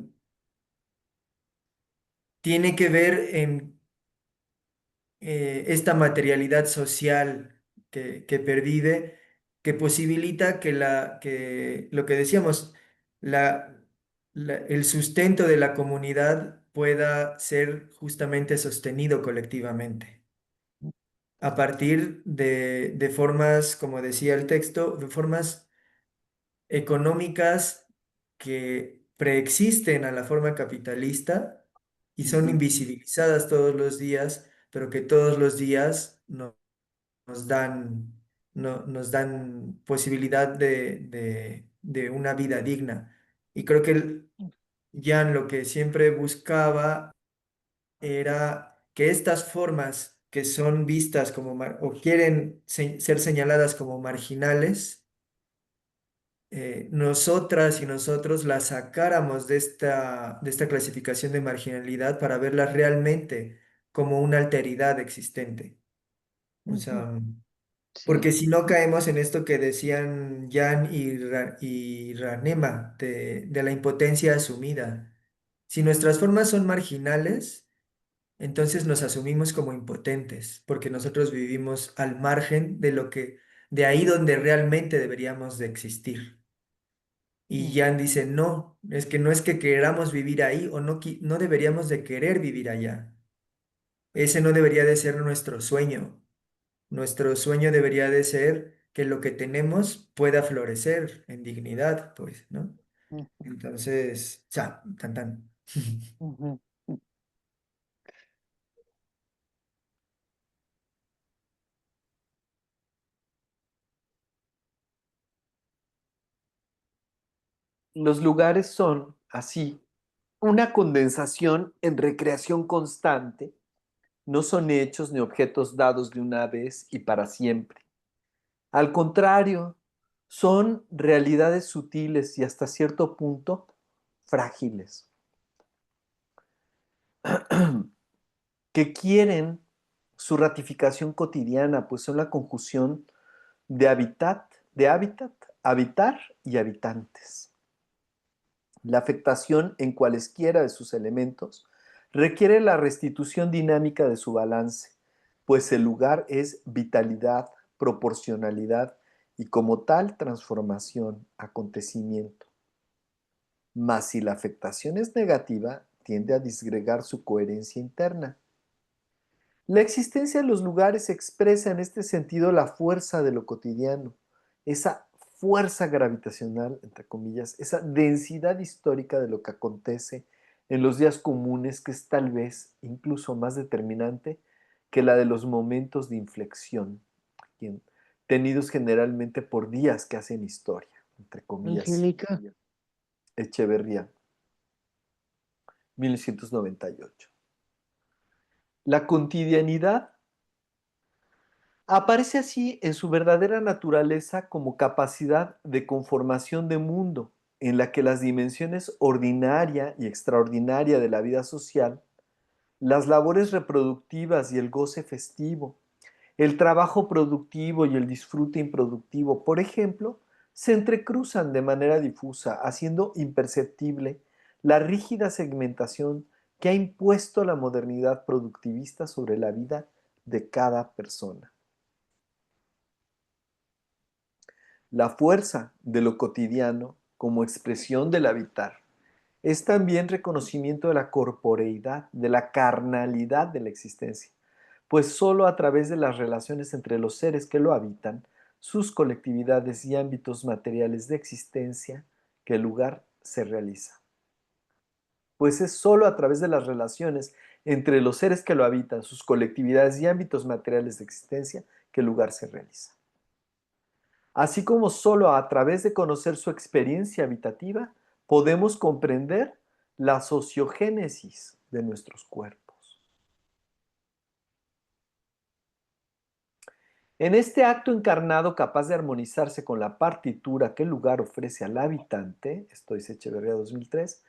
tiene que ver en esta materialidad social que pervive, que posibilita que lo que decíamos, la, el sustento de la comunidad pueda ser justamente sostenido colectivamente, a partir de formas, como decía el texto, de formas económicas que preexisten a la forma capitalista y son invisibilizadas todos los días, pero que todos los días nos dan, nos dan posibilidad de una vida digna. Y creo que Jan lo que siempre buscaba era que estas formas que son vistas como, o quieren ser señaladas como marginales, nosotras y nosotros las sacáramos de esta clasificación de marginalidad para verlas realmente como una alteridad existente. O sea, porque Sí. si no caemos en esto que decían Jan y Ranema de la impotencia asumida. Si nuestras formas son marginales, entonces nos asumimos como impotentes, porque nosotros vivimos al margen de de ahí donde realmente deberíamos de existir. Y Jan dice, no, es que no es que queramos vivir ahí o no, no deberíamos de querer vivir allá. Ese no debería de ser nuestro sueño. Nuestro sueño debería de ser que lo que tenemos pueda florecer en dignidad, pues, ¿no? Entonces, tan tan. Ujú. Los lugares son, así, una condensación en recreación constante, no son hechos ni objetos dados de una vez y para siempre. Al contrario, son realidades sutiles y hasta cierto punto frágiles, que quieren su ratificación cotidiana, pues son la conjunción de hábitat, habitar y habitantes. La afectación en cualesquiera de sus elementos requiere la restitución dinámica de su balance, pues el lugar es vitalidad, proporcionalidad y como tal transformación, acontecimiento. Mas si la afectación es negativa, tiende a disgregar su coherencia interna. La existencia de los lugares expresa en este sentido la fuerza de lo cotidiano, esa fuerza gravitacional, entre comillas, esa densidad histórica de lo que acontece en los días comunes que es tal vez incluso más determinante que la de los momentos de inflexión, tenidos generalmente por días que hacen historia, entre comillas. Angélica, Echeverría, 1998. La cotidianidad aparece así en su verdadera naturaleza como capacidad de conformación de mundo, en la que las dimensiones ordinaria y extraordinaria de la vida social, las labores reproductivas y el goce festivo, el trabajo productivo y el disfrute improductivo, por ejemplo, se entrecruzan de manera difusa, haciendo imperceptible la rígida segmentación que ha impuesto la modernidad productivista sobre la vida de cada persona. La fuerza de lo cotidiano como expresión del habitar es también reconocimiento de la corporeidad, de la carnalidad de la existencia, pues sólo a través de las relaciones entre los seres que lo habitan, sus colectividades y ámbitos materiales de existencia, que el lugar se realiza. Pues es sólo a través de las relaciones entre los seres que lo habitan, sus colectividades y ámbitos materiales de existencia, que el lugar se realiza. Así como solo a través de conocer su experiencia habitativa podemos comprender la sociogénesis de nuestros cuerpos. En este acto encarnado capaz de armonizarse con la partitura que el lugar ofrece al habitante, esto dice Echeverría 2003,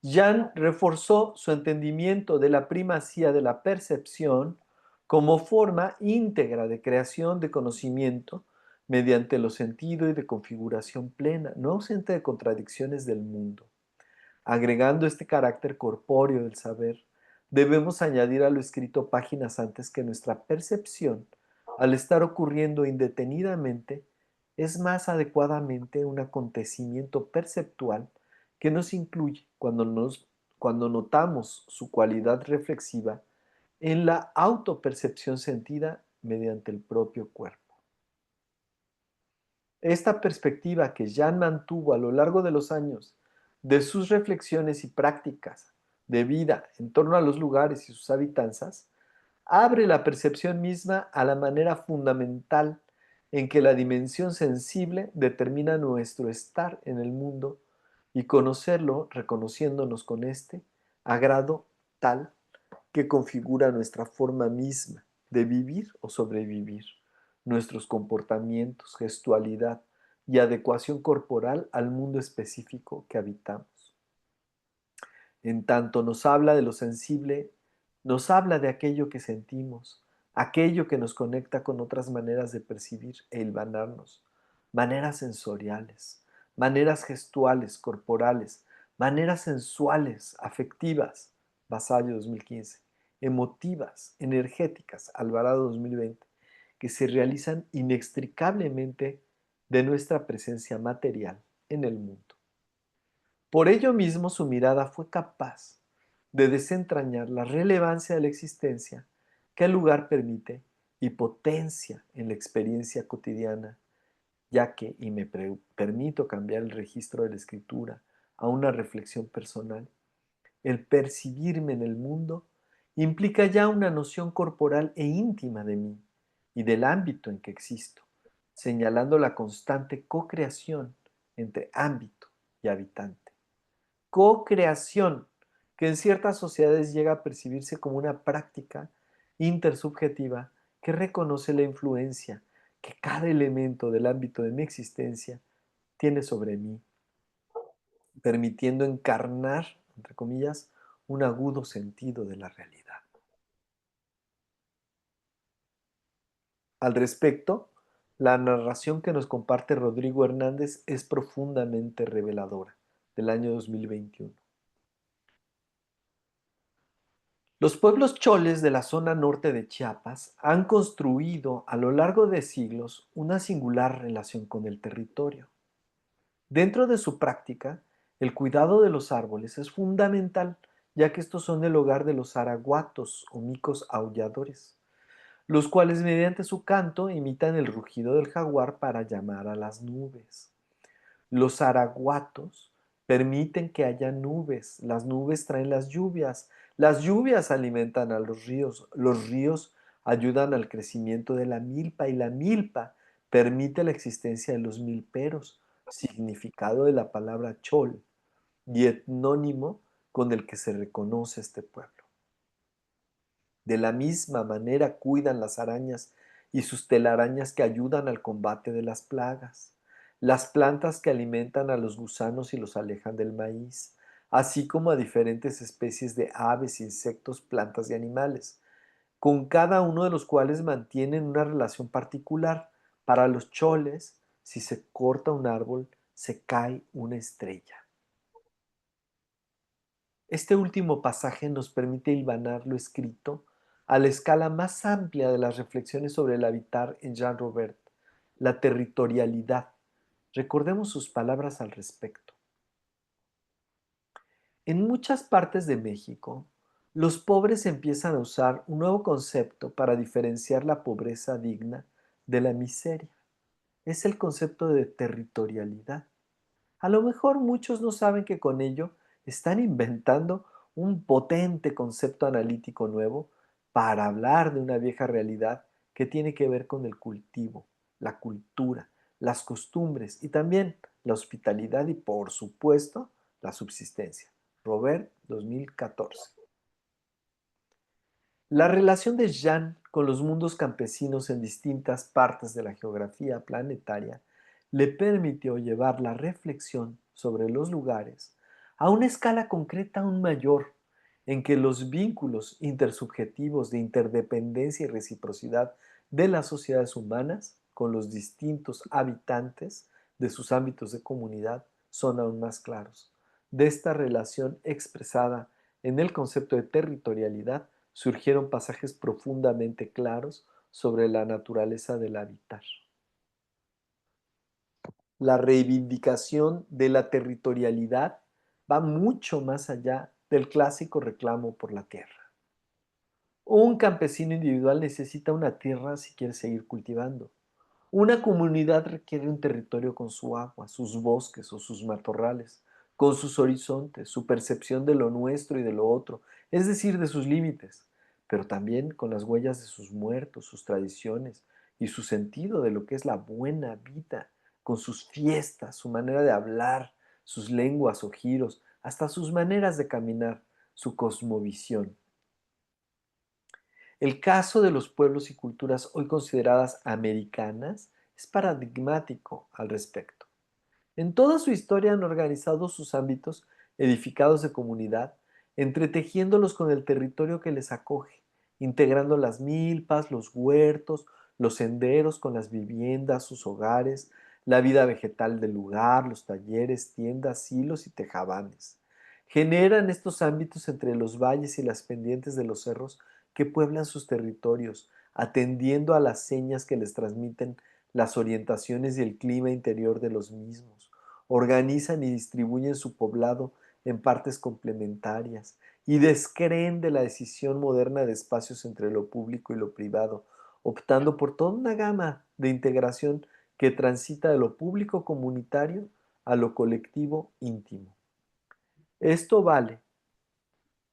Jan reforzó su entendimiento de la primacía de la percepción como forma íntegra de creación de conocimiento mediante lo sentido y de configuración plena, no ausente de contradicciones del mundo. Agregando este carácter corpóreo del saber, debemos añadir a lo escrito páginas antes que nuestra percepción, al estar ocurriendo indetenidamente, es más adecuadamente un acontecimiento perceptual que nos incluye cuando notamos su cualidad reflexiva en la autopercepción sentida mediante el propio cuerpo. Esta perspectiva que Jan mantuvo a lo largo de los años de sus reflexiones y prácticas de vida en torno a los lugares y sus habitanzas, abre la percepción misma a la manera fundamental en que la dimensión sensible determina nuestro estar en el mundo y conocerlo reconociéndonos con este a grado tal que configura nuestra forma misma de vivir o sobrevivir, nuestros comportamientos, gestualidad y adecuación corporal al mundo específico que habitamos. En tanto nos habla de lo sensible, nos habla de aquello que sentimos, aquello que nos conecta con otras maneras de percibir e hilvanarnos, maneras sensoriales, maneras gestuales, corporales, maneras sensuales, afectivas, Vasallo 2015, emotivas, energéticas, Alvarado 2020, que se realizan inextricablemente de nuestra presencia material en el mundo. Por ello mismo su mirada fue capaz de desentrañar la relevancia de la existencia que el lugar permite y potencia en la experiencia cotidiana, ya que, y me permito cambiar el registro de la escritura a una reflexión personal, el percibirme en el mundo implica ya una noción corporal e íntima de mí y del ámbito en que existo, señalando la constante co-creación entre ámbito y habitante. Co-creación, que en ciertas sociedades llega a percibirse como una práctica intersubjetiva que reconoce la influencia que cada elemento del ámbito de mi existencia tiene sobre mí, permitiendo encarnar, entre comillas, un agudo sentido de la realidad. Al respecto, la narración que nos comparte Rodrigo Hernández es profundamente reveladora, del año 2021. Los pueblos choles de la zona norte de Chiapas han construido a lo largo de siglos una singular relación con el territorio. Dentro de su práctica, el cuidado de los árboles es fundamental, ya que estos son el hogar de los araguatos o micos aulladores, los cuales mediante su canto imitan el rugido del jaguar para llamar a las nubes. Los araguatos permiten que haya nubes, las nubes traen las lluvias alimentan a los ríos ayudan al crecimiento de la milpa y la milpa permite la existencia de los milperos, significado de la palabra chol y etnónimo con el que se reconoce este pueblo. De la misma manera cuidan las arañas y sus telarañas que ayudan al combate de las plagas, las plantas que alimentan a los gusanos y los alejan del maíz, así como a diferentes especies de aves, insectos, plantas y animales, con cada uno de los cuales mantienen una relación particular. Para los choles, si se corta un árbol, se cae una estrella. Este último pasaje nos permite hilvanar lo escrito a la escala más amplia de las reflexiones sobre el habitar en Jean Robert, la territorialidad. Recordemos sus palabras al respecto. En muchas partes de México, los pobres empiezan a usar un nuevo concepto para diferenciar la pobreza digna de la miseria. Es el concepto de territorialidad. A lo mejor muchos no saben que con ello están inventando un potente concepto analítico nuevo para hablar de una vieja realidad que tiene que ver con el cultivo, la cultura, las costumbres y también la hospitalidad y, por supuesto, la subsistencia. Robert, 2014. La relación de Jean con los mundos campesinos en distintas partes de la geografía planetaria le permitió llevar la reflexión sobre los lugares a una escala concreta aún mayor, en que los vínculos intersubjetivos de interdependencia y reciprocidad de las sociedades humanas con los distintos habitantes de sus ámbitos de comunidad son aún más claros. De esta relación expresada en el concepto de territorialidad, surgieron pasajes profundamente claros sobre la naturaleza del habitar. La reivindicación de la territorialidad va mucho más allá del clásico reclamo por la tierra. Un campesino individual necesita una tierra si quiere seguir cultivando. Una comunidad requiere un territorio con su agua, sus bosques o sus matorrales, con sus horizontes, su percepción de lo nuestro y de lo otro, es decir, de sus límites, pero también con las huellas de sus muertos, sus tradiciones y su sentido de lo que es la buena vida, con sus fiestas, su manera de hablar, sus lenguas o giros, hasta sus maneras de caminar, su cosmovisión. El caso de los pueblos y culturas hoy consideradas americanas es paradigmático al respecto. En toda su historia han organizado sus ámbitos edificados de comunidad, entretejiéndolos con el territorio que les acoge, integrando las milpas, los huertos, los senderos con las viviendas, sus hogares, la vida vegetal del lugar, los talleres, tiendas, silos y tejabanes. Generan estos ámbitos entre los valles y las pendientes de los cerros que pueblan sus territorios, atendiendo a las señas que les transmiten las orientaciones y el clima interior de los mismos. Organizan y distribuyen su poblado en partes complementarias y descreen de la decisión moderna de espacios entre lo público y lo privado, optando por toda una gama de integración que transita de lo público comunitario a lo colectivo íntimo. Esto vale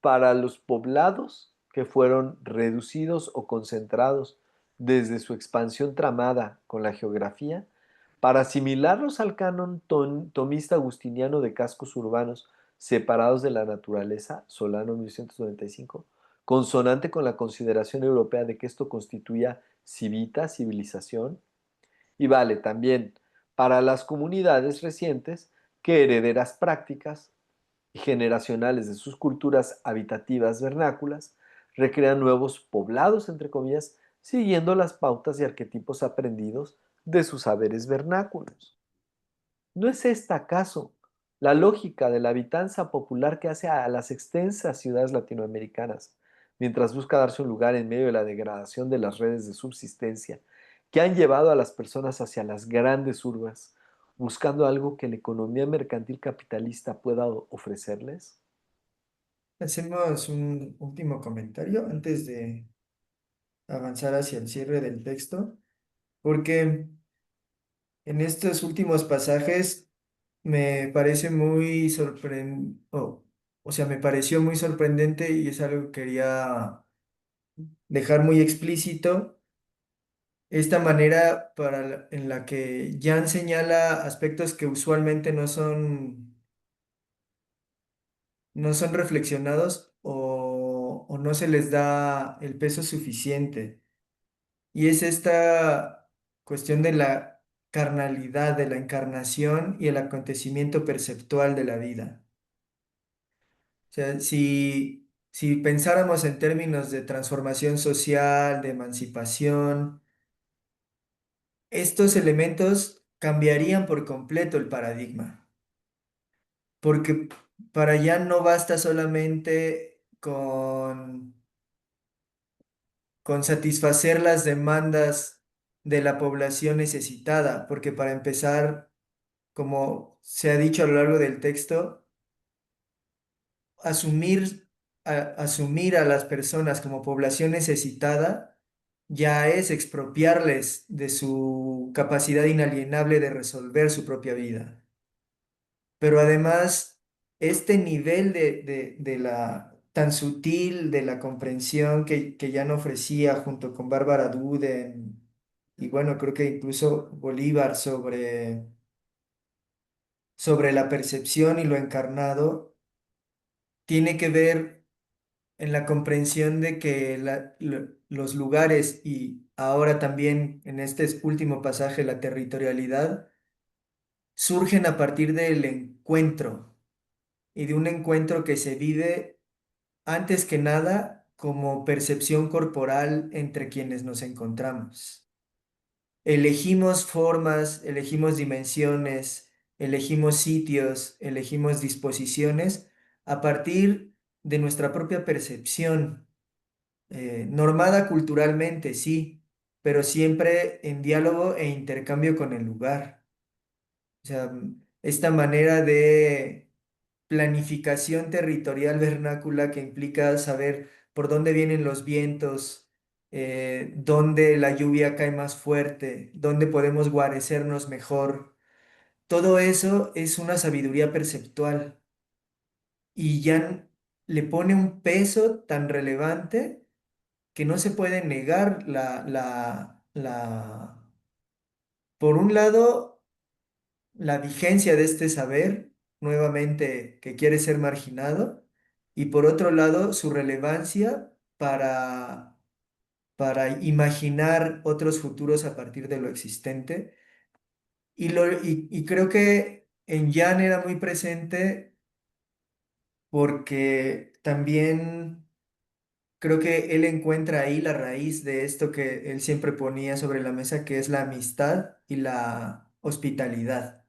para los poblados que fueron reducidos o concentrados desde su expansión tramada con la geografía, Para asimilarlos al canon tomista agustiniano de cascos urbanos separados de la naturaleza, Solano 1195, consonante con la consideración europea de que esto constituía civita, civilización, y vale también para las comunidades recientes que herederas prácticas y generacionales de sus culturas habitativas vernáculas recrean nuevos poblados, entre comillas, siguiendo las pautas y arquetipos aprendidos de sus saberes vernáculos. ¿No es esta acaso la lógica de la habitanza popular que hace a las extensas ciudades latinoamericanas, mientras busca darse un lugar en medio de la degradación de las redes de subsistencia que han llevado a las personas hacia las grandes urbes, buscando algo que la economía mercantil capitalista pueda ofrecerles? Hacemos un último comentario antes de avanzar hacia el cierre del texto, porque en estos últimos pasajes me parece muy sorprendente, o sea, me pareció muy sorprendente y es algo que quería dejar muy explícito, esta manera en la que Jan señala aspectos que usualmente no son reflexionados o no se les da el peso suficiente. Y es esta cuestión de la carnalidad, de la encarnación y el acontecimiento perceptual de la vida. O sea, si pensáramos en términos de transformación social, de emancipación, estos elementos cambiarían por completo el paradigma, porque para allá no basta solamente con satisfacer las demandas de la población necesitada, porque para empezar, como se ha dicho a lo largo del texto, asumir asumir a las personas como población necesitada ya es expropiarles de su capacidad inalienable de resolver su propia vida. Pero además, este nivel de la tan sutil de la comprensión que Jan ofrecía junto con Bárbara Duden y bueno, creo que incluso Bolívar sobre la percepción y lo encarnado, tiene que ver en la comprensión de que los lugares y ahora también en este último pasaje la territorialidad surgen a partir del encuentro y de un encuentro que se vive antes que nada como percepción corporal entre quienes nos encontramos. Elegimos formas, elegimos dimensiones, elegimos sitios, elegimos disposiciones a partir de nuestra propia percepción, normada culturalmente, sí, pero siempre en diálogo e intercambio con el lugar. O sea, esta manera de planificación territorial vernácula que implica saber por dónde vienen los vientos, dónde la lluvia cae más fuerte, dónde podemos guarecernos mejor. Todo eso es una sabiduría perceptual y ya le pone un peso tan relevante que no se puede negar por un lado, la vigencia de este saber, nuevamente, que quiere ser marginado, y por otro lado, su relevancia para imaginar otros futuros a partir de lo existente. Y creo que en Jan era muy presente porque también creo que él encuentra ahí la raíz de esto que él siempre ponía sobre la mesa, que es la amistad y la hospitalidad.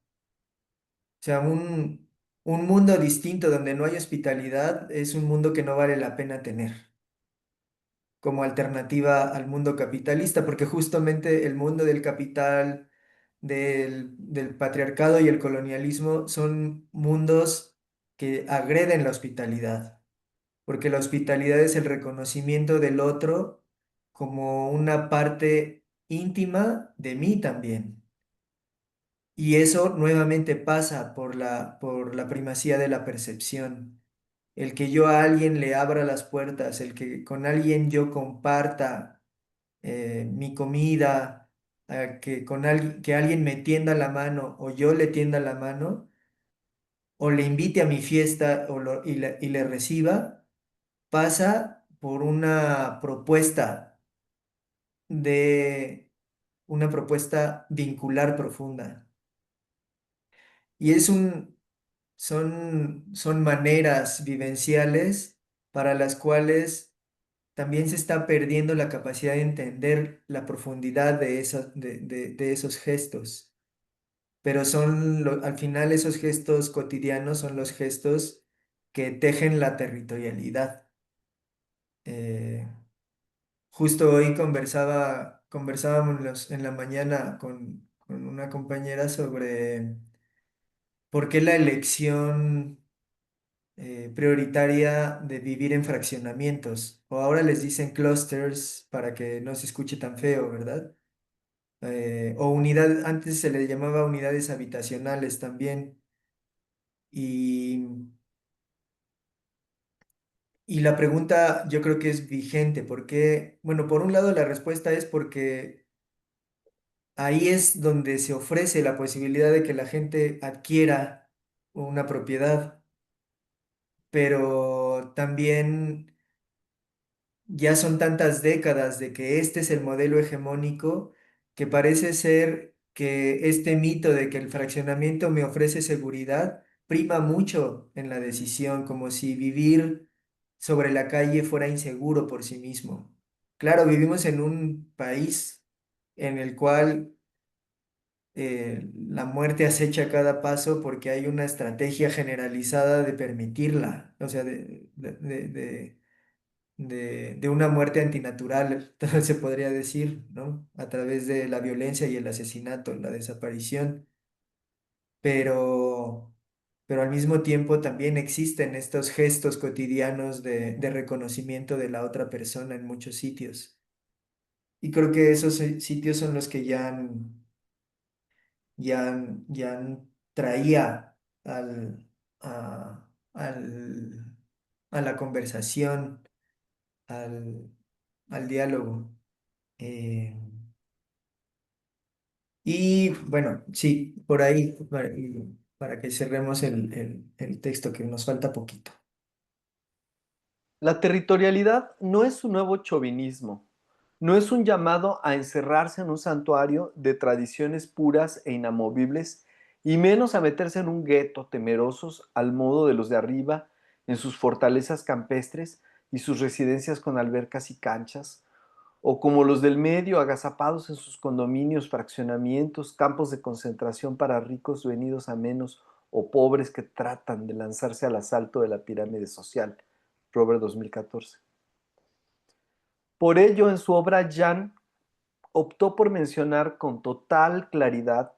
O sea, un mundo distinto donde no hay hospitalidad es un mundo que no vale la pena tener como alternativa al mundo capitalista, porque justamente el mundo del capital, del patriarcado y el colonialismo son mundos que agreden la hospitalidad, porque la hospitalidad es el reconocimiento del otro como una parte íntima de mí también. Y eso nuevamente pasa por la primacía de la percepción. El que yo a alguien le abra las puertas, el que con alguien yo comparta mi comida, a que alguien me tienda la mano o yo le tienda la mano o le invite a mi fiesta y le reciba, pasa por de una propuesta vincular profunda. Y son maneras vivenciales para las cuales también se está perdiendo la capacidad de entender la profundidad de esos gestos. Pero al final esos gestos cotidianos son los gestos que tejen la territorialidad. Eh, Justo hoy conversábamos en la mañana con una compañera sobre por qué la elección prioritaria de vivir en fraccionamientos, o ahora les dicen clusters para que no se escuche tan feo, ¿verdad? Antes se le llamaba unidades habitacionales también. Y, y la pregunta yo creo que es vigente, porque, bueno, por un lado la respuesta es porque ahí es donde se ofrece la posibilidad de que la gente adquiera una propiedad, pero también ya son tantas décadas de que este es el modelo hegemónico que parece ser que este mito de que el fraccionamiento me ofrece seguridad prima mucho en la decisión, como si vivir sobre la calle fuera inseguro por sí mismo. Claro, vivimos en un país en el cual la muerte acecha a cada paso porque hay una estrategia generalizada de permitirla, o sea, de una muerte antinatural, tal vez se podría decir, ¿no? A través de la violencia y el asesinato, la desaparición. Pero, pero al mismo tiempo también existen estos gestos cotidianos de reconocimiento de la otra persona en muchos sitios. Y creo que esos sitios son los que ya traía al, a, al- a la conversación, al, al diálogo. Eh, y bueno, sí, por ahí, para que cerremos el texto, que nos falta poquito. La territorialidad no es un nuevo chauvinismo, no es un llamado a encerrarse en un santuario de tradiciones puras e inamovibles, y menos a meterse en un gueto temerosos al modo de los de arriba, en sus fortalezas campestres y sus residencias con albercas y canchas, o como los del medio agazapados en sus condominios, fraccionamientos, campos de concentración para ricos venidos a menos o pobres que tratan de lanzarse al asalto de la pirámide social. Robert 2014. Por ello, en su obra, Jan optó por mencionar con total claridad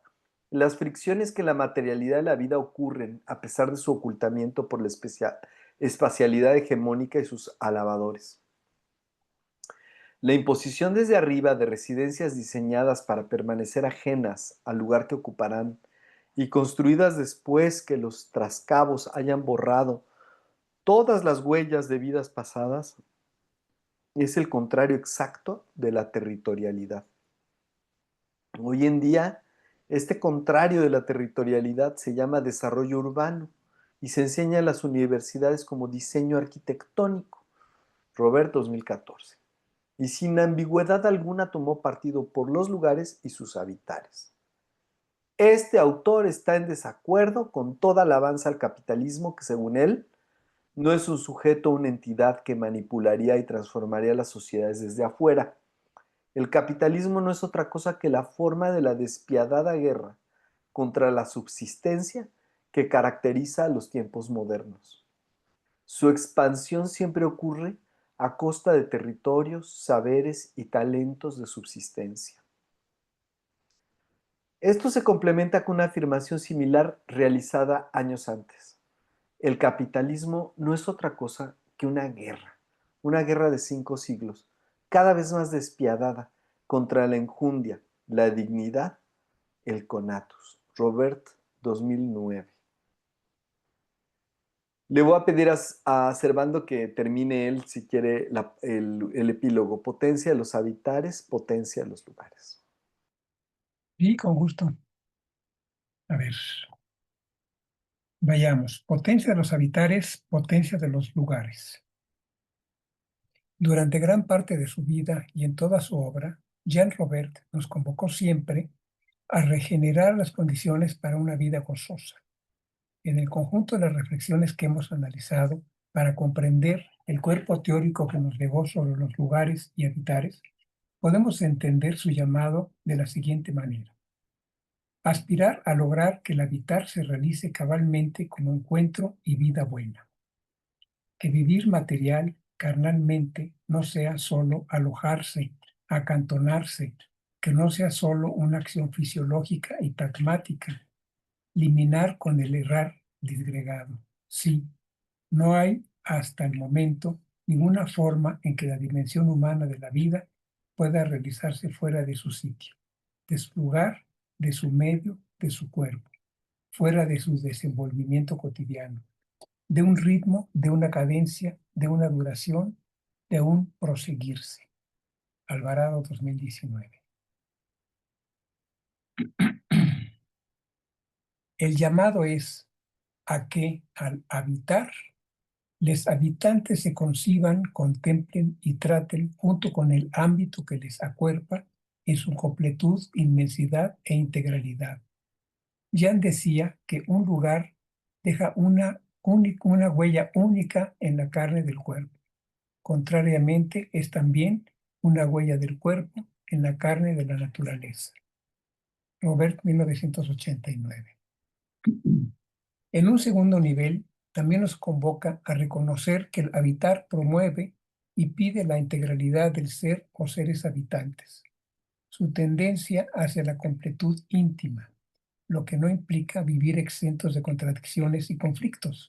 las fricciones que en la materialidad de la vida ocurren a pesar de su ocultamiento por la espacialidad hegemónica y sus alabadores. La imposición desde arriba de residencias diseñadas para permanecer ajenas al lugar que ocuparán y construidas después que los trascabos hayan borrado todas las huellas de vidas pasadas es el contrario exacto de la territorialidad. Hoy en día, este contrario de la territorialidad se llama desarrollo urbano y se enseña en las universidades como diseño arquitectónico. Robert 2014. Y sin ambigüedad alguna tomó partido por los lugares y sus habitares. Este autor está en desacuerdo con toda alabanza al capitalismo que, según él, no es un sujeto o una entidad que manipularía y transformaría las sociedades desde afuera. El capitalismo no es otra cosa que la forma de la despiadada guerra contra la subsistencia que caracteriza a los tiempos modernos. Su expansión siempre ocurre a costa de territorios, saberes y talentos de subsistencia. Esto se complementa con una afirmación similar realizada años antes. El capitalismo no es otra cosa que una guerra de 5 siglos, cada vez más despiadada, contra la enjundia, la dignidad, el conatus. Robert 2009. Le voy a pedir a Servando que termine él, si quiere, el epílogo. Potencia de los habitares, potencia de los lugares. Sí, con gusto. A ver, vayamos. Potencia de los habitares, potencia de los lugares. Durante gran parte de su vida y en toda su obra, Jean Robert nos convocó siempre a regenerar las condiciones para una vida gozosa. En el conjunto de las reflexiones que hemos analizado para comprender el cuerpo teórico que nos legó sobre los lugares y habitares, podemos entender su llamado de la siguiente manera. Aspirar a lograr que el habitar se realice cabalmente como encuentro y vida buena. Que vivir material, carnalmente, no sea solo alojarse, acantonarse, que no sea solo una acción fisiológica y pragmática, liminar con el errar disgregado. Sí, no hay hasta el momento ninguna forma en que la dimensión humana de la vida pueda realizarse fuera de su sitio, de su lugar, de su medio, de su cuerpo, fuera de su desenvolvimiento cotidiano, de un ritmo, de una cadencia, de una duración, de un proseguirse. Alvarado 2019. El llamado es a que al habitar, los habitantes se conciban, contemplen y traten junto con el ámbito que les acuerpa en su completud, inmensidad e integralidad. Jan decía que un lugar deja una huella única en la carne del cuerpo. Contrariamente, es también una huella del cuerpo en la carne de la naturaleza. Robert, 1989. En un segundo nivel, también nos convoca a reconocer que el habitar promueve y pide la integralidad del ser o seres habitantes, su tendencia hacia la completud íntima, lo que no implica vivir exentos de contradicciones y conflictos,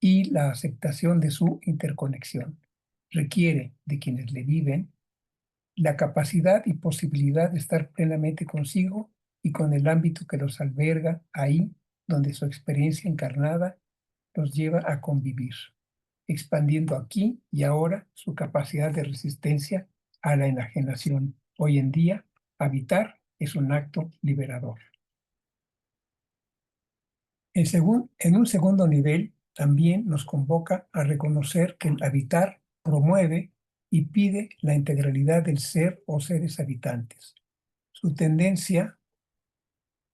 y la aceptación de su interconexión. Requiere de quienes le viven la capacidad y posibilidad de estar plenamente consigo y con el ámbito que los alberga ahí donde su experiencia encarnada los lleva a convivir, expandiendo aquí y ahora su capacidad de resistencia a la enajenación. Hoy en día, habitar es un acto liberador. En un segundo nivel, también nos convoca a reconocer que el habitar promueve y pide la integralidad del ser o seres habitantes. Su tendencia,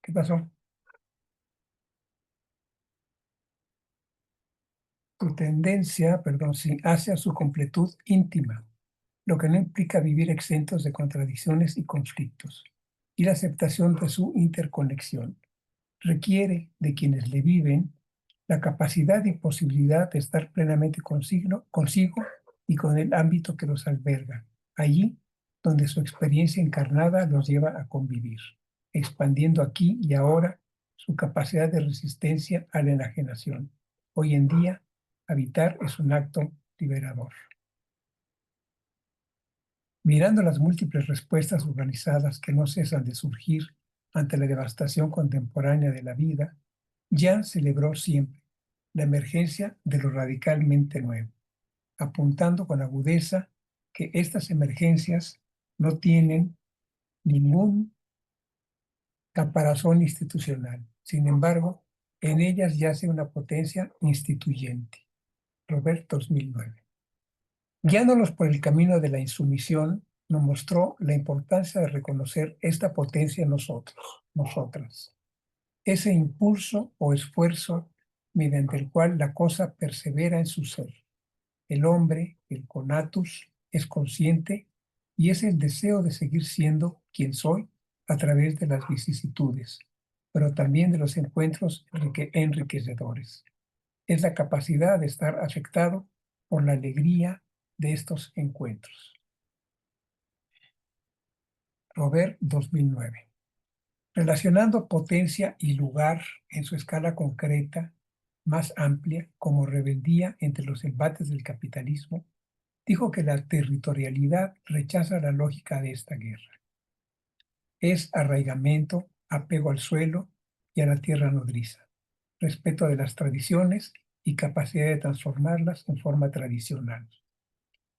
¿qué pasó? Su tendencia, perdón, sí, hacia su completud íntima, lo que no implica vivir exentos de contradicciones y conflictos, y la aceptación de su interconexión. Requiere de quienes le viven la capacidad y posibilidad de estar plenamente consigo y con el ámbito que los alberga, allí donde su experiencia encarnada los lleva a convivir, expandiendo aquí y ahora su capacidad de resistencia a la enajenación. Hoy en día, habitar es un acto liberador. Mirando las múltiples respuestas organizadas que no cesan de surgir ante la devastación contemporánea de la vida, Jan celebró siempre la emergencia de lo radicalmente nuevo, apuntando con agudeza que estas emergencias no tienen ningún caparazón institucional. Sin embargo, en ellas yace una potencia instituyente. Robert, 2009. Guiándonos por el camino de la insumisión, nos mostró la importancia de reconocer esta potencia en nosotros, nosotras. Ese impulso o esfuerzo mediante el cual la cosa persevera en su ser. El hombre, el conatus, es consciente y es el deseo de seguir siendo quien soy a través de las vicisitudes, pero también de los encuentros enriquecedores. Es la capacidad de estar afectado por la alegría de estos encuentros. Robert, 2009. Relacionando potencia y lugar en su escala concreta, más amplia, como rebeldía entre los embates del capitalismo, dijo que la territorialidad rechaza la lógica de esta guerra. Es arraigamiento, apego al suelo y a la tierra nodriza, respeto de las tradiciones y capacidad de transformarlas en forma tradicional.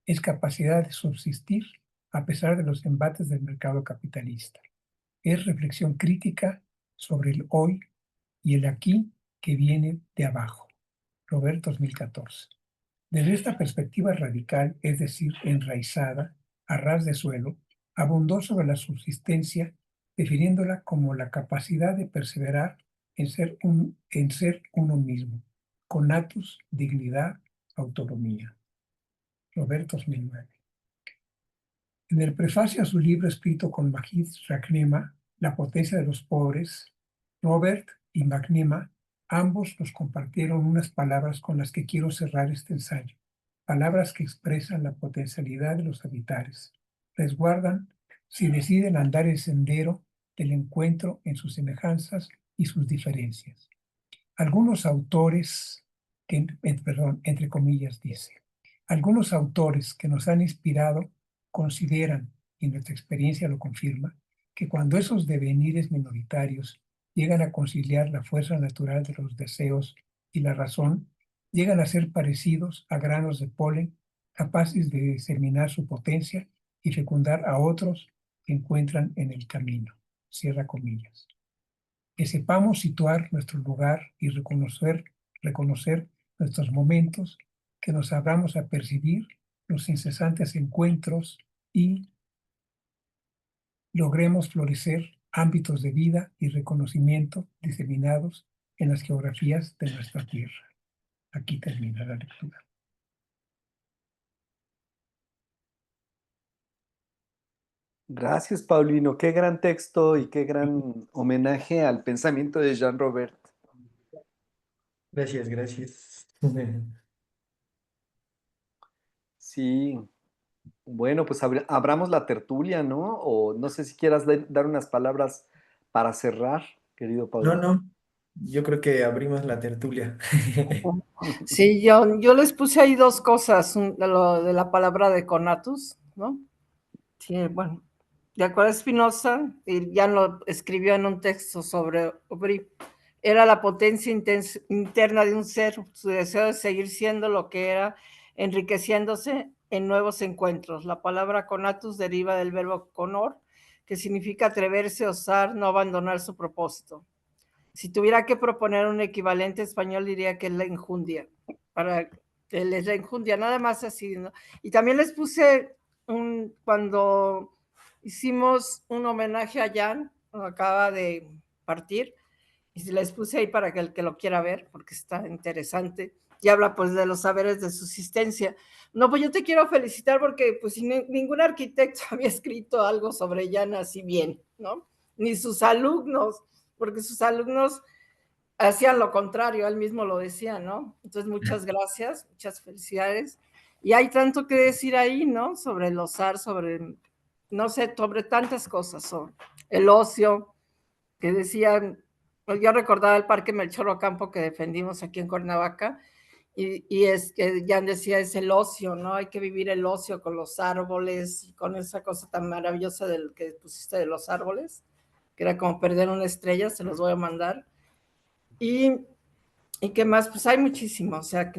Es capacidad de subsistir a pesar de los embates del mercado capitalista. es reflexión crítica sobre el hoy y el aquí que viene de abajo. Robert, 2014. Desde esta perspectiva radical, es decir, enraizada, a ras de suelo, abundó sobre la subsistencia, definiéndola como la capacidad de perseverar en ser uno mismo, conatus, dignidad, autonomía. Robert, 2009. En el prefacio a su libro escrito con Mahit Raknema, La potencia de los pobres, Robert y Magnema ambos nos compartieron unas palabras con las que quiero cerrar este ensayo, palabras que expresan la potencialidad de los habitares, resguardan si deciden andar el sendero del encuentro en sus semejanzas y sus diferencias. Algunos autores, entre comillas dice, algunos autores que nos han inspirado consideran, y nuestra experiencia lo confirma, que cuando esos devenires minoritarios llegan a conciliar la fuerza natural de los deseos y la razón, llegan a ser parecidos a granos de polen capaces de diseminar su potencia y fecundar a otros que encuentran en el camino. Cierra comillas. Que sepamos situar nuestro lugar y reconocer nuestros momentos, que nos abramos a percibir los incesantes encuentros y logremos florecer ámbitos de vida y reconocimiento diseminados en las geografías de nuestra tierra. Aquí termina la lectura. Gracias, Paulino. Qué gran texto y qué gran homenaje al pensamiento de Jean Robert. Gracias, gracias. Sí, bueno, pues abramos la tertulia, ¿no? O no sé si quieras dar unas palabras para cerrar, querido No, Paulino. no, yo creo que abrimos la tertulia. Sí, yo les puse ahí dos cosas, lo de la palabra de conatus, ¿no? Sí, bueno, de acuerdo a Spinoza, y ya lo escribió en un texto sobre Aubry, era la potencia interna de un ser, su deseo de seguir siendo lo que era, enriqueciéndose en nuevos encuentros. La palabra conatus deriva del verbo conor, que significa atreverse, osar, no abandonar su propósito. Si tuviera que proponer un equivalente español, diría que es la enjundia. Para él es la enjundia, nada más así, ¿no? Y también les puse cuando hicimos un homenaje a Jan, acaba de partir, y les puse ahí para que el que lo quiera ver, porque está interesante, y habla pues de los saberes de subsistencia. No, pues yo te quiero felicitar porque pues ningún arquitecto había escrito algo sobre Jan así bien, ¿no? Ni sus alumnos, porque sus alumnos hacían lo contrario, él mismo lo decía, ¿no? Entonces, muchas gracias, muchas felicidades. Y hay tanto que decir ahí, ¿no? Sobre el osar, sobre, no sé, sobre tantas cosas, sobre el ocio, que decían, pues yo recordaba el Parque Melchor Ocampo que defendimos aquí en Cuernavaca, y es que ya decía, es el ocio, ¿no? Hay que vivir el ocio con los árboles y con esa cosa tan maravillosa del que pusiste de los árboles, que era como perder una estrella, se los voy a mandar. Y qué más, pues hay muchísimo, o sea,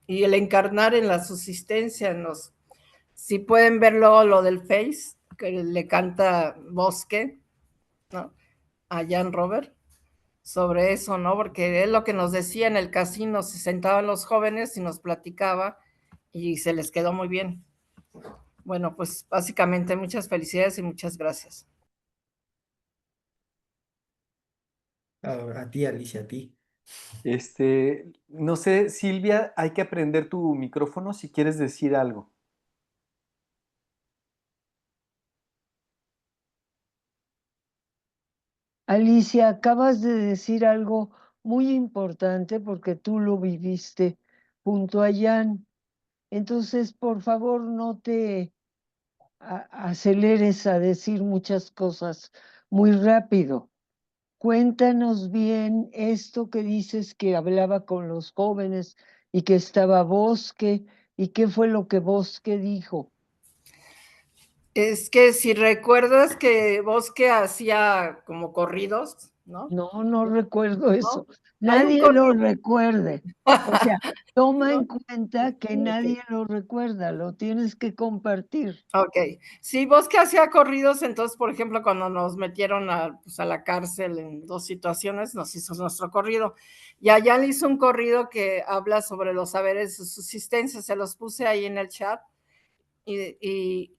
y el encarnar en la subsistencia, si pueden verlo, lo del Face, que le canta Bosque, ¿no? A Jan Robert, sobre eso, ¿no? Porque él lo que nos decía en el casino, se sentaban los jóvenes y nos platicaba y se les quedó muy bien. Bueno, pues básicamente muchas felicidades y muchas gracias. A ti, Alicia, a ti. No sé, Silvia, hay que aprender tu micrófono si quieres decir algo. Alicia, acabas de decir algo muy importante porque tú lo viviste junto a Jan. Entonces, por favor, no te aceleres a decir muchas cosas muy rápido. Cuéntanos bien esto que dices que hablaba con los jóvenes y que estaba Bosque, y qué fue lo que Bosque dijo. Es que si recuerdas que Bosque hacía como corridos, ¿no? No recuerdo eso. Hay un Nadie lo corrido. recuerde. O sea, toma en cuenta que nadie lo recuerda, lo tienes que compartir. Ok, sí, vos que hacía corridos, entonces, por ejemplo, cuando nos metieron pues, a la cárcel en 2 situaciones, nos hizo nuestro corrido. Y allá le hizo un corrido que habla sobre los saberes de subsistencia, se los puse ahí en el chat. ¿Y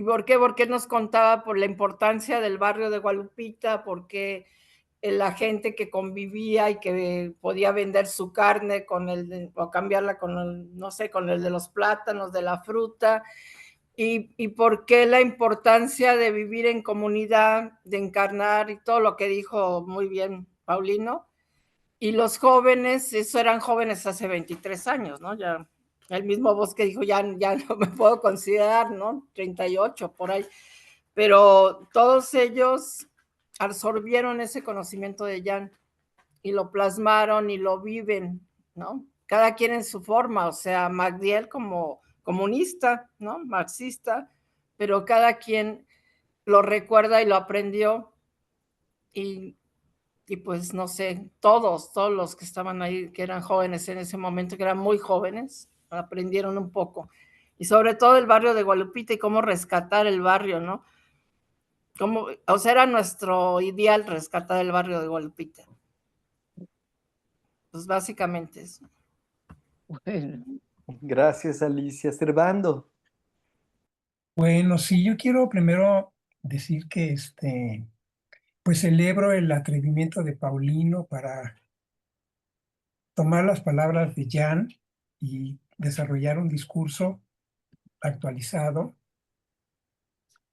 por qué? Porque nos contaba por la importancia del barrio de Guadalupita, porque la gente que convivía y que podía vender su carne o cambiarla con el, no sé, con el de los plátanos, de la fruta, y por qué la importancia de vivir en comunidad, de encarnar, y todo lo que dijo muy bien Paulino. Y los jóvenes, eso eran jóvenes hace 23 años, ¿no? Ya el mismo Bosque dijo, ya no me puedo considerar, ¿no? 38 por ahí. Pero todos ellos absorbieron ese conocimiento de Jan y lo plasmaron y lo viven, ¿no? Cada quien en su forma, o sea, Magdiel como comunista, ¿no? Marxista, pero cada quien lo recuerda y lo aprendió y pues no sé, todos los que estaban ahí, que eran jóvenes en ese momento, que eran muy jóvenes, aprendieron un poco. Y sobre todo el barrio de Guadalupita y cómo rescatar el barrio, ¿no? O sea, era nuestro ideal rescatar el barrio de Guadalupita. Pues básicamente eso. Bueno, Gracias, Alicia. Servando. Bueno, sí, yo quiero primero decir que pues celebro el atrevimiento de Paulino para tomar las palabras de Jan y desarrollar un discurso actualizado,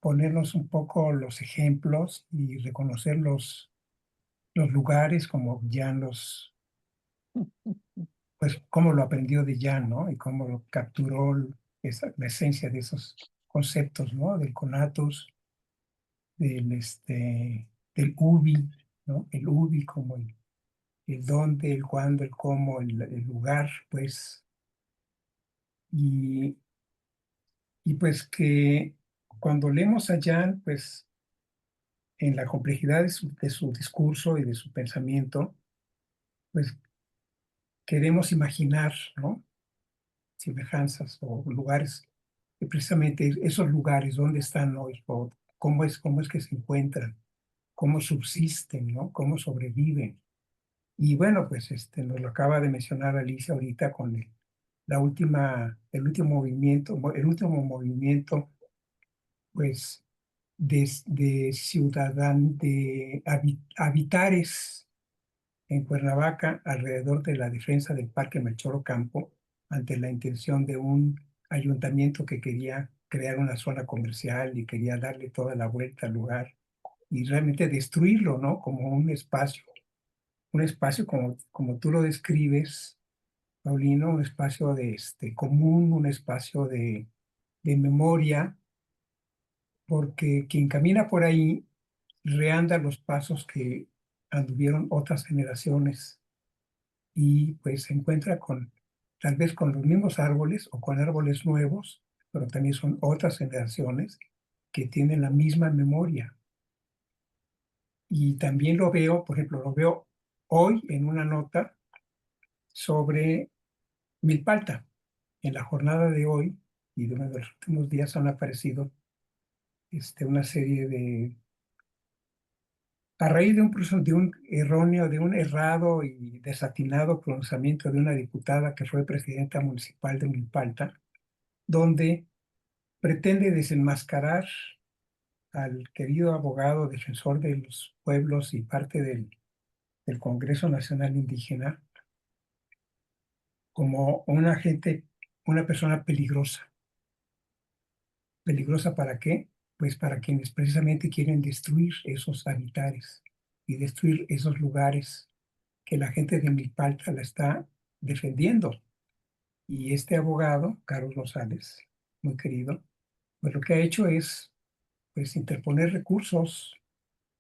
ponernos un poco los ejemplos y reconocer los lugares como Jan pues cómo lo aprendió de Jan, ¿no? Y cómo lo capturó la esencia de esos conceptos, ¿no? Del conatus, del ubi, ¿no? El ubi como el dónde, el cuándo, el cómo, el lugar, pues, y pues que cuando leemos a Jan, pues, en la complejidad de su discurso y de su pensamiento, pues, queremos imaginar, ¿no? Semejanzas o lugares, que precisamente esos lugares, ¿dónde están hoy? O cómo es que se encuentran, cómo subsisten, ¿no? Cómo sobreviven. Y bueno, pues nos lo acaba de mencionar Alicia ahorita con el último movimiento, pues, de habitares en Cuernavaca alrededor de la defensa del Parque Melchor Ocampo ante la intención de un ayuntamiento que quería crear una zona comercial y quería darle toda la vuelta al lugar y realmente destruirlo, ¿no? Como un espacio como tú lo describes, Paulino, un espacio común, un espacio de memoria, porque quien camina por ahí reanda los pasos que anduvieron otras generaciones y pues se encuentra tal vez con los mismos árboles o con árboles nuevos, pero también son otras generaciones que tienen la misma memoria. Y también por ejemplo, lo veo hoy en una nota sobre Milpalta. En la jornada de hoy y durante los últimos días han aparecido una serie a raíz de un erróneo, de un errado y desatinado pronunciamiento de una diputada que fue presidenta municipal de Milpalta, donde pretende desenmascarar al querido abogado defensor de los pueblos y parte del Congreso Nacional Indígena como una persona peligrosa. ¿Peligrosa para qué? Pues para quienes precisamente quieren destruir esos habitares y destruir esos lugares que la gente de Milpalta la está defendiendo. Y este abogado, Carlos González, muy querido, pues lo que ha hecho es pues interponer recursos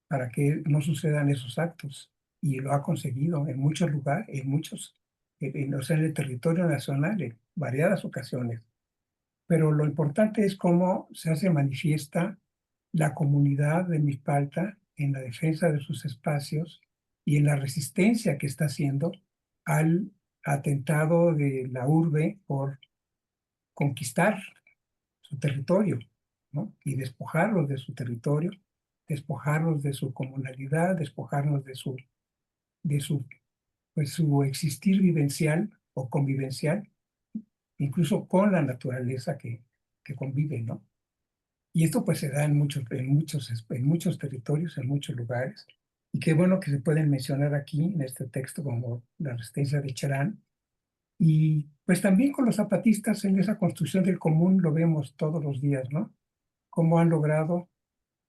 para que no sucedan esos actos. Y lo ha conseguido en muchos lugares, o sea, en el territorio nacional, en variadas ocasiones. Pero lo importante es cómo se hace manifiesta la comunidad de Milpalta en la defensa de sus espacios y en la resistencia que está haciendo al atentado de la urbe por conquistar su territorio, ¿no? Y despojarlos de su territorio, despojarlos de su comunalidad, despojarlos de su, pues, su existir vivencial o convivencial, incluso con la naturaleza que convive, ¿no? Y esto pues se da en muchos territorios, en muchos lugares. Y qué bueno que se pueden mencionar aquí en este texto como la resistencia de Cherán. Y pues también con los zapatistas en esa construcción del común lo vemos todos los días, ¿no? Cómo han logrado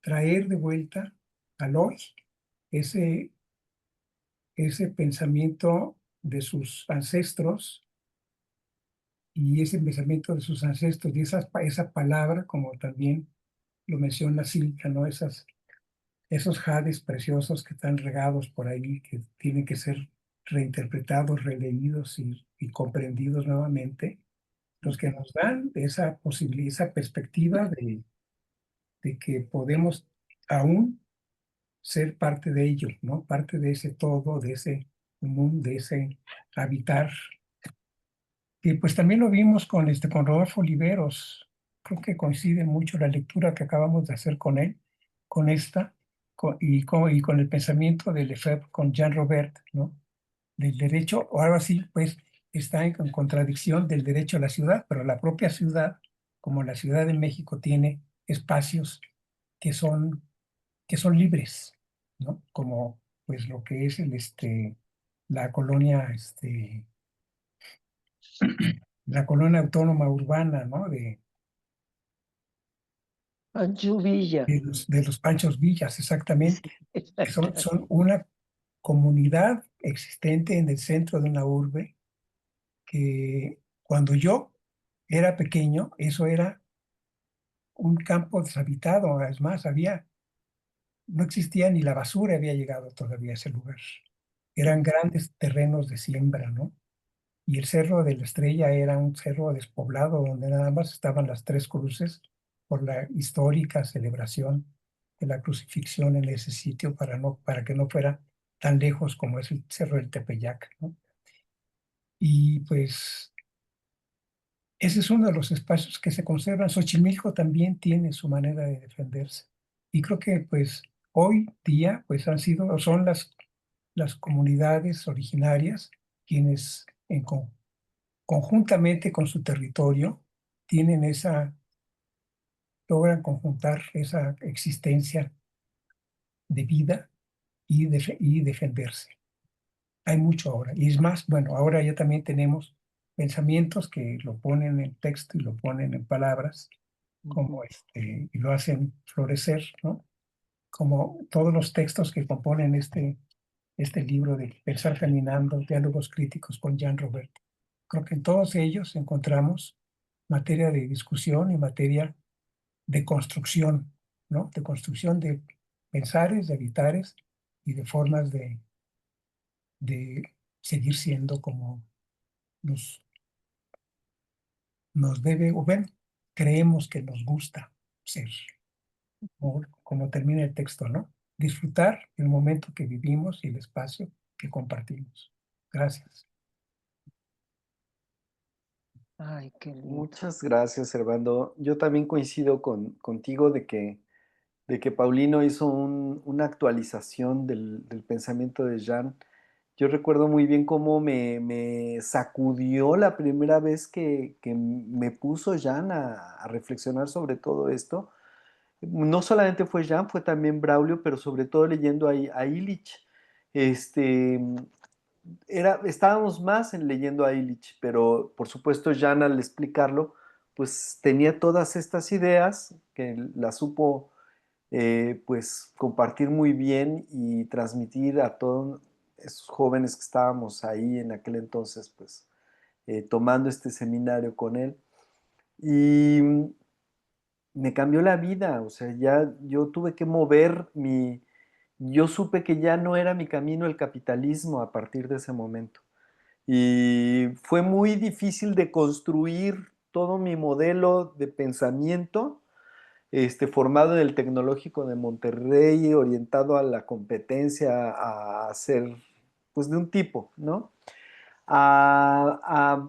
traer de vuelta al hoy ese, ese pensamiento de sus ancestros y ese pensamiento de sus ancestros y esa palabra, como también lo menciona Silvia, ¿no? Esos jades preciosos que están regados por ahí, que tienen que ser reinterpretados, releídos y comprendidos nuevamente, los que nos dan esa posibilidad, esa perspectiva de que podemos aún ser parte de ello, ¿no? Parte de ese todo, de ese común, de ese habitar. Y pues también lo vimos con Rodolfo Oliveros. Creo que coincide mucho la lectura que acabamos de hacer con él, con esta, y con el pensamiento de Lefebvre, con Jean Robert, ¿no? Del derecho, o ahora sí, pues está en contradicción del derecho a la ciudad, pero la propia ciudad, como la Ciudad de México, tiene espacios que son, que son libres, ¿no? Como pues lo que es la colonia, la colonia autónoma urbana, ¿no? Pancho Villa. De los Panchos Villas, exactamente. Sí. Que son una comunidad existente en el centro de una urbe que cuando yo era pequeño, eso era un campo deshabitado. Es más, no existía ni la basura había llegado todavía a ese lugar. Eran grandes terrenos de siembra, ¿no? Y el Cerro de la Estrella era un cerro despoblado donde nada más estaban las tres cruces por la histórica celebración de la crucifixión en ese sitio para que no fuera tan lejos como es el Cerro del Tepeyac, ¿no? Y pues ese es uno de los espacios que se conservan. Xochimilco también tiene su manera de defenderse. Y creo que pues hoy día pues son las comunidades originarias quienes conjuntamente con su territorio tienen logran conjuntar esa existencia de vida y defenderse. Hay mucho ahora. Y es más, bueno, ahora ya también tenemos pensamientos que lo ponen en texto y lo ponen en palabras, como y lo hacen florecer, ¿no? Como todos los textos que componen este libro de Pensar Caminando, Diálogos Críticos con Jean Robert. Creo que en todos ellos encontramos materia de discusión y materia de construcción, ¿no? De construcción de pensares, de habitares y de formas de seguir siendo como nos, nos debe, o bueno, creemos que nos gusta ser, como termina el texto, ¿no? Disfrutar el momento que vivimos y el espacio que compartimos. Gracias. Ay, qué lindo. Muchas gracias, Servando. Yo también coincido contigo de que Paulino hizo una actualización del pensamiento de Jean. Yo recuerdo muy bien cómo me sacudió la primera vez que me puso Jean a reflexionar sobre todo esto. No solamente fue Jean, fue también Braulio, pero sobre todo leyendo a Illich. Este, estábamos más en leyendo a Illich, pero por supuesto Jean al explicarlo, pues tenía todas estas ideas que las supo pues compartir muy bien y transmitir a todos esos jóvenes que estábamos ahí en aquel entonces, pues tomando este seminario con él. Y me cambió la vida, o sea, ya yo tuve que yo supe que ya no era mi camino el capitalismo a partir de ese momento. Y fue muy difícil de construir todo mi modelo de pensamiento formado en el Tecnológico de Monterrey, orientado a la competencia, a ser, pues, de un tipo, ¿no? A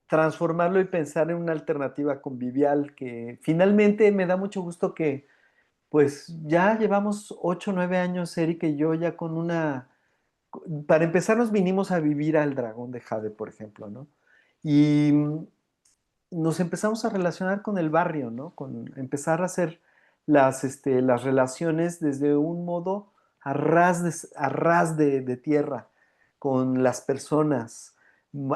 transformarlo y pensar en una alternativa convivial que finalmente me da mucho gusto que, pues, ya llevamos 8 o 9 años, Erika y yo, ya con una... Para empezar, nos vinimos a vivir al Dragón de Jade, por ejemplo, ¿no? Y nos empezamos a relacionar con el barrio, ¿no? Con empezar a hacer las relaciones desde un modo a ras de tierra, con las personas,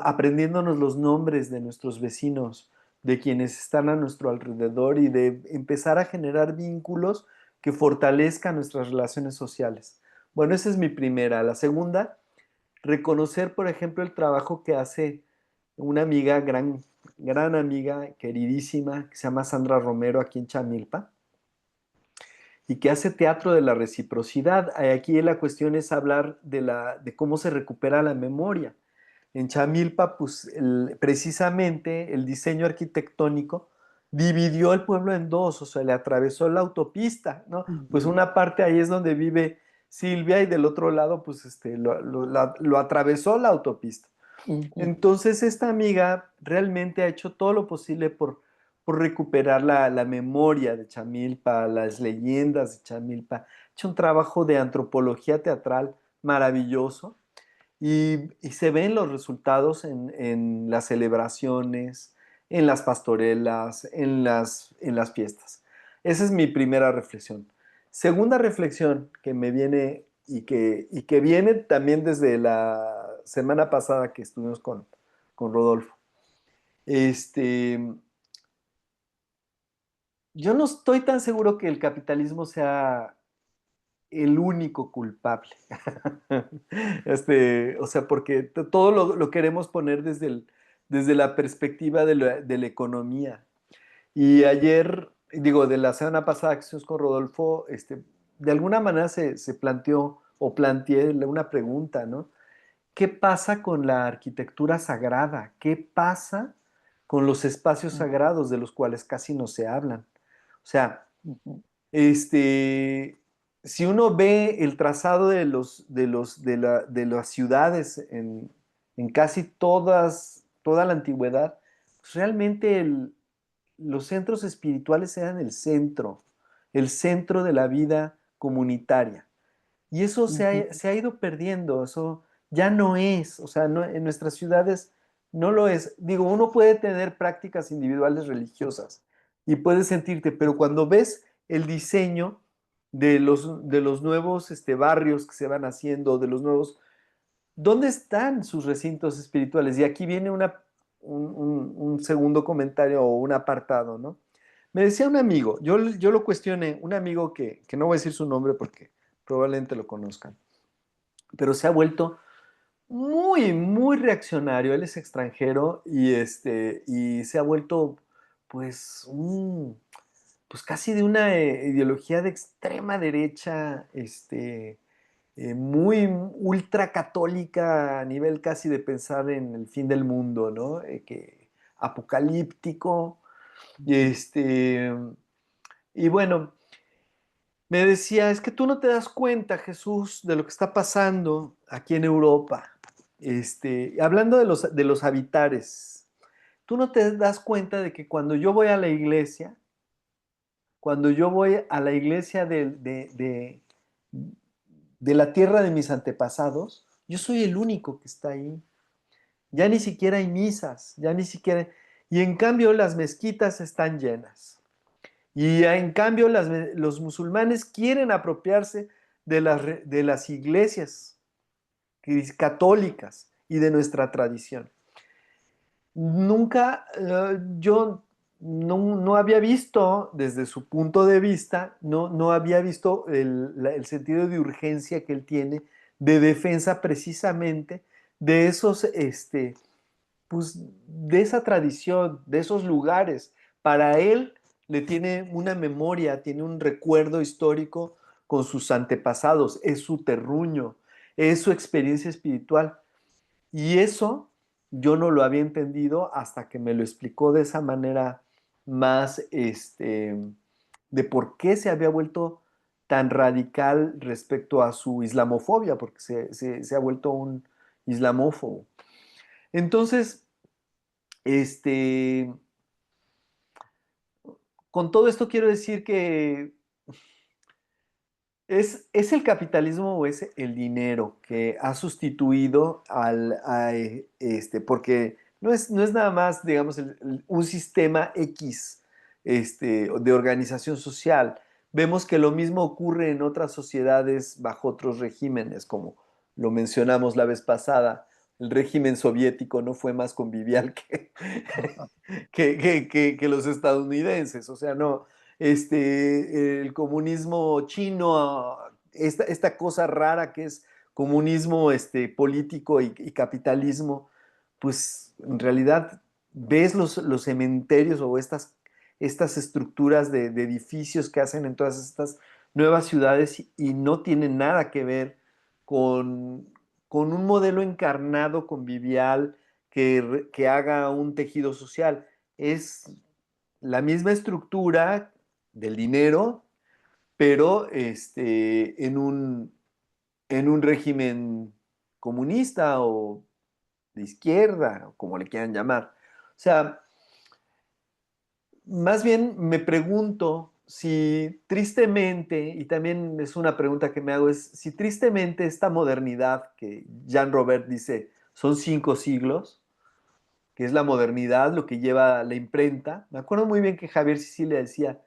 aprendiéndonos los nombres de nuestros vecinos, de quienes están a nuestro alrededor y de empezar a generar vínculos que fortalezcan nuestras relaciones sociales. Bueno, esa es mi primera. La segunda, reconocer, por ejemplo, el trabajo que hace una amiga, gran amiga, queridísima, que se llama Sandra Romero, aquí en Chamilpa, y que hace teatro de la reciprocidad. Aquí la cuestión es hablar de cómo se recupera la memoria. En Chamilpa, pues precisamente el diseño arquitectónico dividió el pueblo en dos, o sea, le atravesó la autopista, ¿no? Pues una parte ahí es donde vive Silvia y del otro lado, pues lo atravesó la autopista. Entonces, esta amiga realmente ha hecho todo lo posible por recuperar la memoria de Chamilpa, las leyendas de Chamilpa. Ha hecho un trabajo de antropología teatral maravilloso y se ven los resultados en las celebraciones, en las pastorelas, en las fiestas. Esa es mi primera reflexión. Segunda reflexión que me viene y que viene también desde la semana pasada que estuvimos con Rodolfo. Yo no estoy tan seguro que el capitalismo sea el único culpable. O sea, porque todo lo queremos poner desde la perspectiva de la economía. Y ayer, digo, de la semana pasada que estuvimos con Rodolfo, de alguna manera se planteó o planteé una pregunta, ¿no? ¿Qué pasa con la arquitectura sagrada? ¿Qué pasa con los espacios sagrados de los cuales casi no se hablan? O sea, si uno ve el trazado de las ciudades en casi toda la antigüedad, pues realmente los centros espirituales eran el centro de la vida comunitaria. Y eso se ha ido perdiendo, eso ya no es, o sea, en nuestras ciudades no lo es. Digo, uno puede tener prácticas individuales religiosas y puedes sentirte, pero cuando ves el diseño de los nuevos barrios que se van haciendo, de los nuevos, ¿dónde están sus recintos espirituales? Y aquí viene un segundo comentario o un apartado, ¿no? Me decía un amigo, yo lo cuestioné, un amigo que no voy a decir su nombre porque probablemente lo conozcan, pero se ha vuelto muy, muy reaccionario. Él es extranjero y se ha vuelto, pues, pues casi de una ideología de extrema derecha, muy ultracatólica a nivel casi de pensar en el fin del mundo, ¿no? Apocalíptico. Y bueno, me decía, es que tú no te das cuenta, Jesús, de lo que está pasando aquí en Europa. Hablando de los habitares, tú no te das cuenta de que cuando yo voy a la iglesia, de la tierra de mis antepasados, yo soy el único que está ahí. Ya ni siquiera hay misas, ya ni siquiera... Y en cambio las mezquitas están llenas. Y en cambio los musulmanes quieren apropiarse de las iglesias católicas y de nuestra tradición. Nunca, yo no había visto, desde su punto de vista, no había visto el sentido de urgencia que él tiene de defensa precisamente de esos, pues, de esa tradición, de esos lugares. Para él le tiene una memoria, tiene un recuerdo histórico con sus antepasados, es su terruño, es su experiencia espiritual. Y eso yo no lo había entendido hasta que me lo explicó de esa manera más, de por qué se había vuelto tan radical respecto a su islamofobia, porque se ha vuelto un islamófobo. Entonces, este, con todo esto quiero decir que ¿es el capitalismo o es el dinero que ha sustituido porque no es nada más, digamos, un sistema X de organización social? Vemos que lo mismo ocurre en otras sociedades bajo otros regímenes, como lo mencionamos la vez pasada. El régimen soviético no fue más convivial que los estadounidenses. O sea, no, el comunismo chino, esta cosa rara que es comunismo político y capitalismo, pues en realidad ves los cementerios o estas estructuras de edificios que hacen en todas estas nuevas ciudades y no tienen nada que ver con, con un modelo encarnado, convivial, que haga un tejido social. Es la misma estructura del dinero, pero en un régimen comunista o de izquierda, o como le quieran llamar. O sea, más bien me pregunto si tristemente, y también es una pregunta que me hago, es si tristemente esta modernidad que Jean Robert dice son 5 siglos, que es la modernidad, lo que lleva la imprenta. Me acuerdo muy bien que Javier Sicilia decía,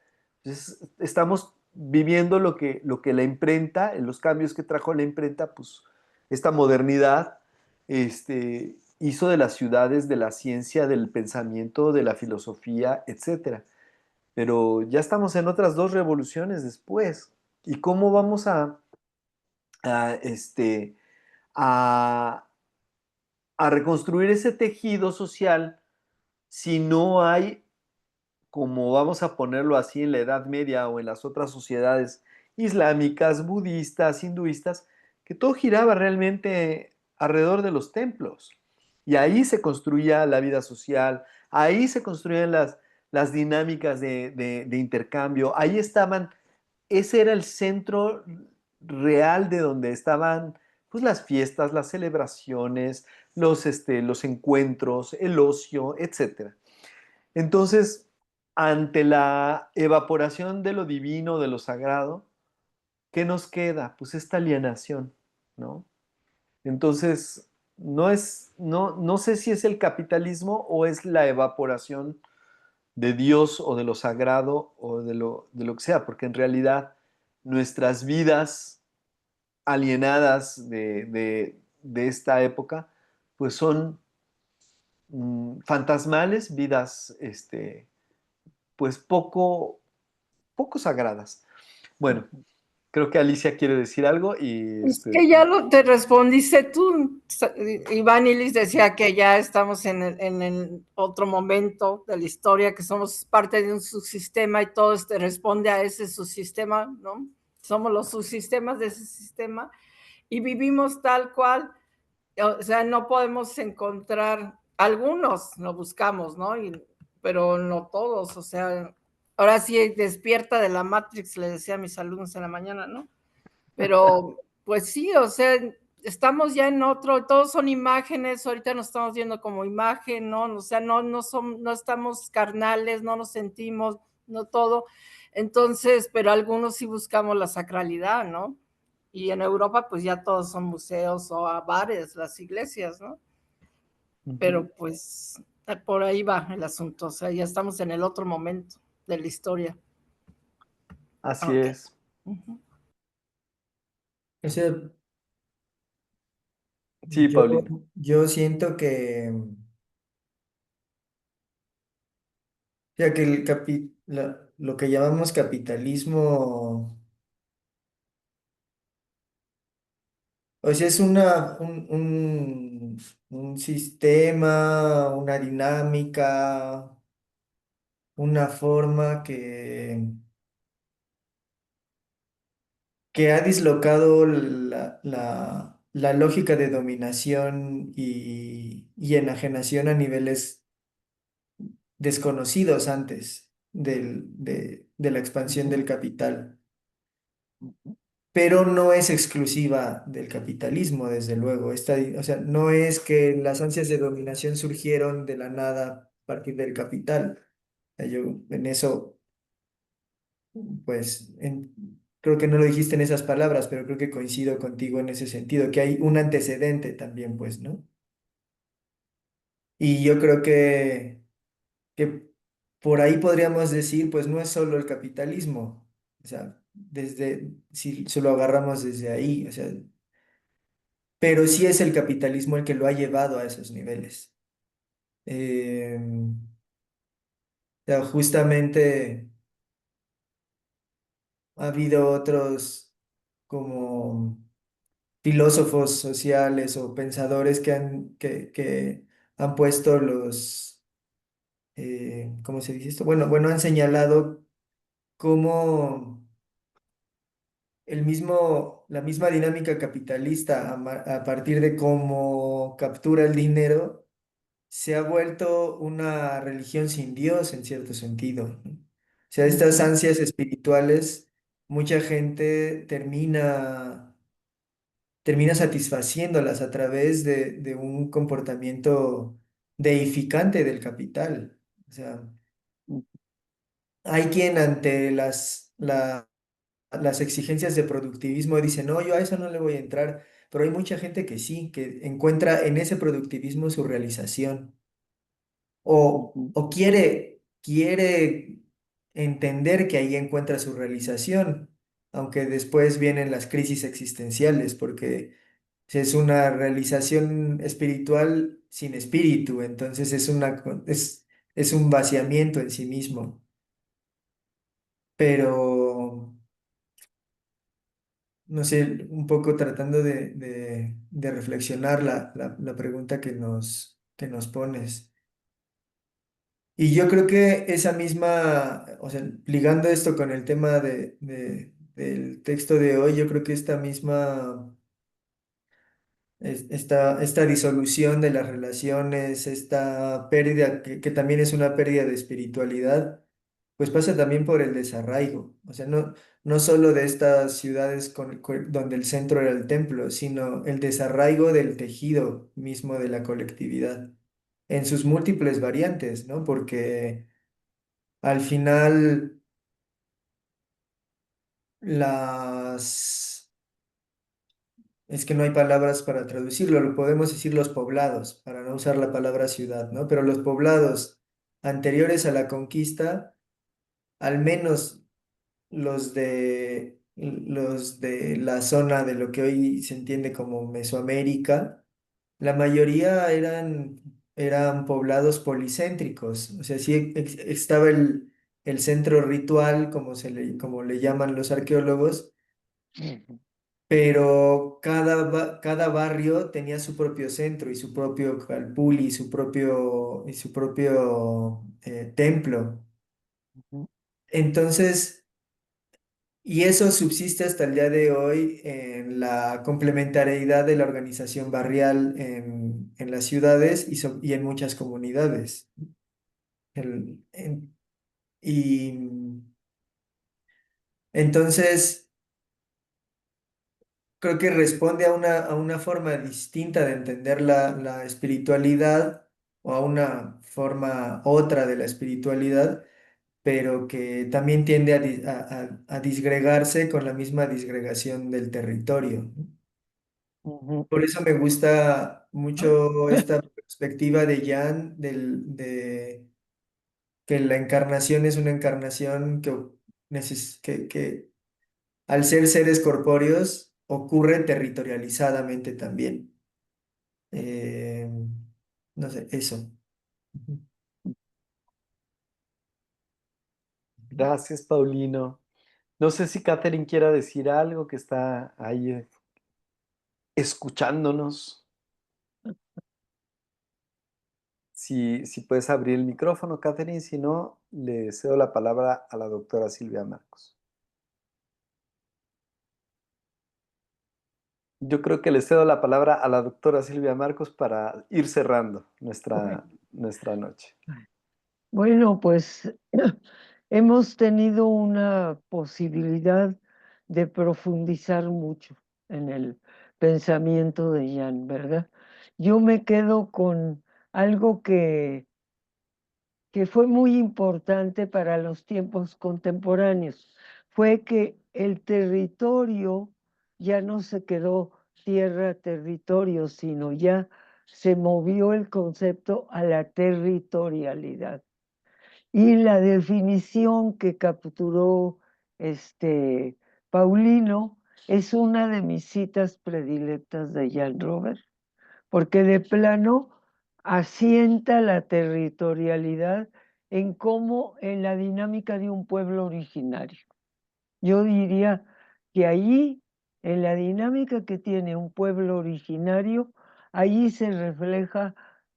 pues, estamos viviendo lo que la imprenta, en los cambios que trajo la imprenta, pues esta modernidad hizo de las ciudades, de la ciencia, del pensamiento, de la filosofía, etcétera. Pero ya estamos en otras 2 revoluciones después. ¿Y cómo vamos a, este, a, a reconstruir ese tejido social si no hay, como vamos a ponerlo así, en la Edad Media o en las otras sociedades islámicas, budistas, hinduistas, que todo giraba realmente alrededor de los templos? Y ahí se construía la vida social, ahí se construían las dinámicas de intercambio, ahí estaban, ese era el centro real de donde estaban pues, las fiestas, las celebraciones, los encuentros, el ocio, etcétera. Entonces, ante la evaporación de lo divino, de lo sagrado, ¿qué nos queda? Pues esta alienación, ¿no? Entonces, no sé si es el capitalismo o es la evaporación de Dios o de lo sagrado o de lo que sea, porque en realidad nuestras vidas alienadas de esta época, pues son fantasmales, vidas, pues poco sagradas. Bueno, creo que Alicia quiere decir algo y Es que ya te respondiste tú. Iván Illich decía que ya estamos en el otro momento de la historia, que somos parte de un subsistema y todo responde a ese subsistema, ¿no? Somos los subsistemas de ese sistema y vivimos tal cual. O sea, no podemos encontrar, algunos lo buscamos, ¿no? Pero no todos, o sea, ahora sí despierta de la Matrix, le decía a mis alumnos en la mañana, ¿no? Pero pues sí, o sea, estamos ya en otro, todos son imágenes, ahorita nos estamos viendo como imagen, ¿no? O sea, no estamos carnales, no nos sentimos, no todo. Entonces, pero algunos sí buscamos la sacralidad, ¿no? Y en Europa, pues ya todos son museos o bares, las iglesias, ¿no? Pero pues por ahí va el asunto, o sea, ya estamos en el otro momento de la historia. Así Ok. es. O sea, Sí, yo, Paulino. yo siento que, o sea, que lo que llamamos capitalismo, o sea, es un sistema, una dinámica, una forma que ha dislocado la lógica de dominación y enajenación a niveles desconocidos antes. de la expansión del capital. Pero no es exclusiva del capitalismo, desde luego. O sea, no es que las ansias de dominación surgieron de la nada a partir del capital. O sea, yo en eso, pues, creo que no lo dijiste en esas palabras, pero creo que coincido contigo en ese sentido, que hay un antecedente también, pues, ¿no? Y yo creo que por ahí podríamos decir, pues no es solo el capitalismo, o sea, si lo agarramos desde ahí, o sea, pero sí es el capitalismo el que lo ha llevado a esos niveles. O sea, justamente ha habido otros como filósofos sociales o pensadores que han puesto ¿cómo se dice esto? Bueno, han señalado cómo la misma dinámica capitalista a partir de cómo captura el dinero se ha vuelto una religión sin Dios en cierto sentido, ¿no? O sea, estas ansias espirituales, mucha gente termina satisfaciéndolas a través de un comportamiento deificante del capital. O sea, hay quien ante las exigencias de productivismo dice, no, yo a eso no le voy a entrar, pero hay mucha gente que sí, que encuentra en ese productivismo su realización o quiere entender que ahí encuentra su realización, aunque después vienen las crisis existenciales, porque es una realización espiritual sin espíritu, entonces es un vaciamiento en sí mismo. Pero, no sé, un poco tratando de reflexionar la pregunta que nos pones. Y yo creo que esa misma, o sea, ligando esto con el tema del texto de hoy, yo creo que esta misma, esta disolución de las relaciones, esta pérdida, que también es una pérdida de espiritualidad, pues pasa también por el desarraigo. O sea, no solo de estas ciudades donde el centro era el templo, sino el desarraigo del tejido mismo de la colectividad en sus múltiples variantes, ¿no? Porque al final, las... Es que no hay palabras para traducirlo, lo podemos decir los poblados, para no usar la palabra ciudad, ¿no? Pero los poblados anteriores a la conquista, al menos los de la zona de lo que hoy se entiende como Mesoamérica, la mayoría eran poblados policéntricos, o sea, sí estaba el centro ritual, como le llaman los arqueólogos, pero cada barrio tenía su propio centro y su propio calpulli y su propio templo. Entonces, y eso subsiste hasta el día de hoy en la complementariedad de la organización barrial en las ciudades y en muchas comunidades. El- en- y entonces creo que responde a una forma distinta de entender la espiritualidad o a una forma otra de la espiritualidad, pero que también tiende a disgregarse con la misma disgregación del territorio, ¿no? Por eso me gusta mucho esta perspectiva de Jan, de que la encarnación es una encarnación que al ser seres corpóreos ocurre territorializadamente también. Eh, no sé, eso. Ujú. Gracias, Paulino. No sé si Catherine quiera decir algo que está ahí escuchándonos. Si puedes abrir el micrófono, Catherine, si no, le cedo la palabra a la doctora Silvia Marcos. Yo creo que le cedo la palabra a la doctora Silvia Marcos para ir cerrando nuestra noche. Bueno, pues hemos tenido una posibilidad de profundizar mucho en el pensamiento de Jan, ¿verdad? Yo me quedo con algo que fue muy importante para los tiempos contemporáneos. Fue que el territorio ya no se quedó tierra-territorio, sino ya se movió el concepto a la territorialidad. Y la definición que capturó Paulino es una de mis citas predilectas de Jan Robert, porque de plano asienta la territorialidad en cómo en la dinámica de un pueblo originario. Yo diría que allí, en la dinámica que tiene un pueblo originario, allí se refleja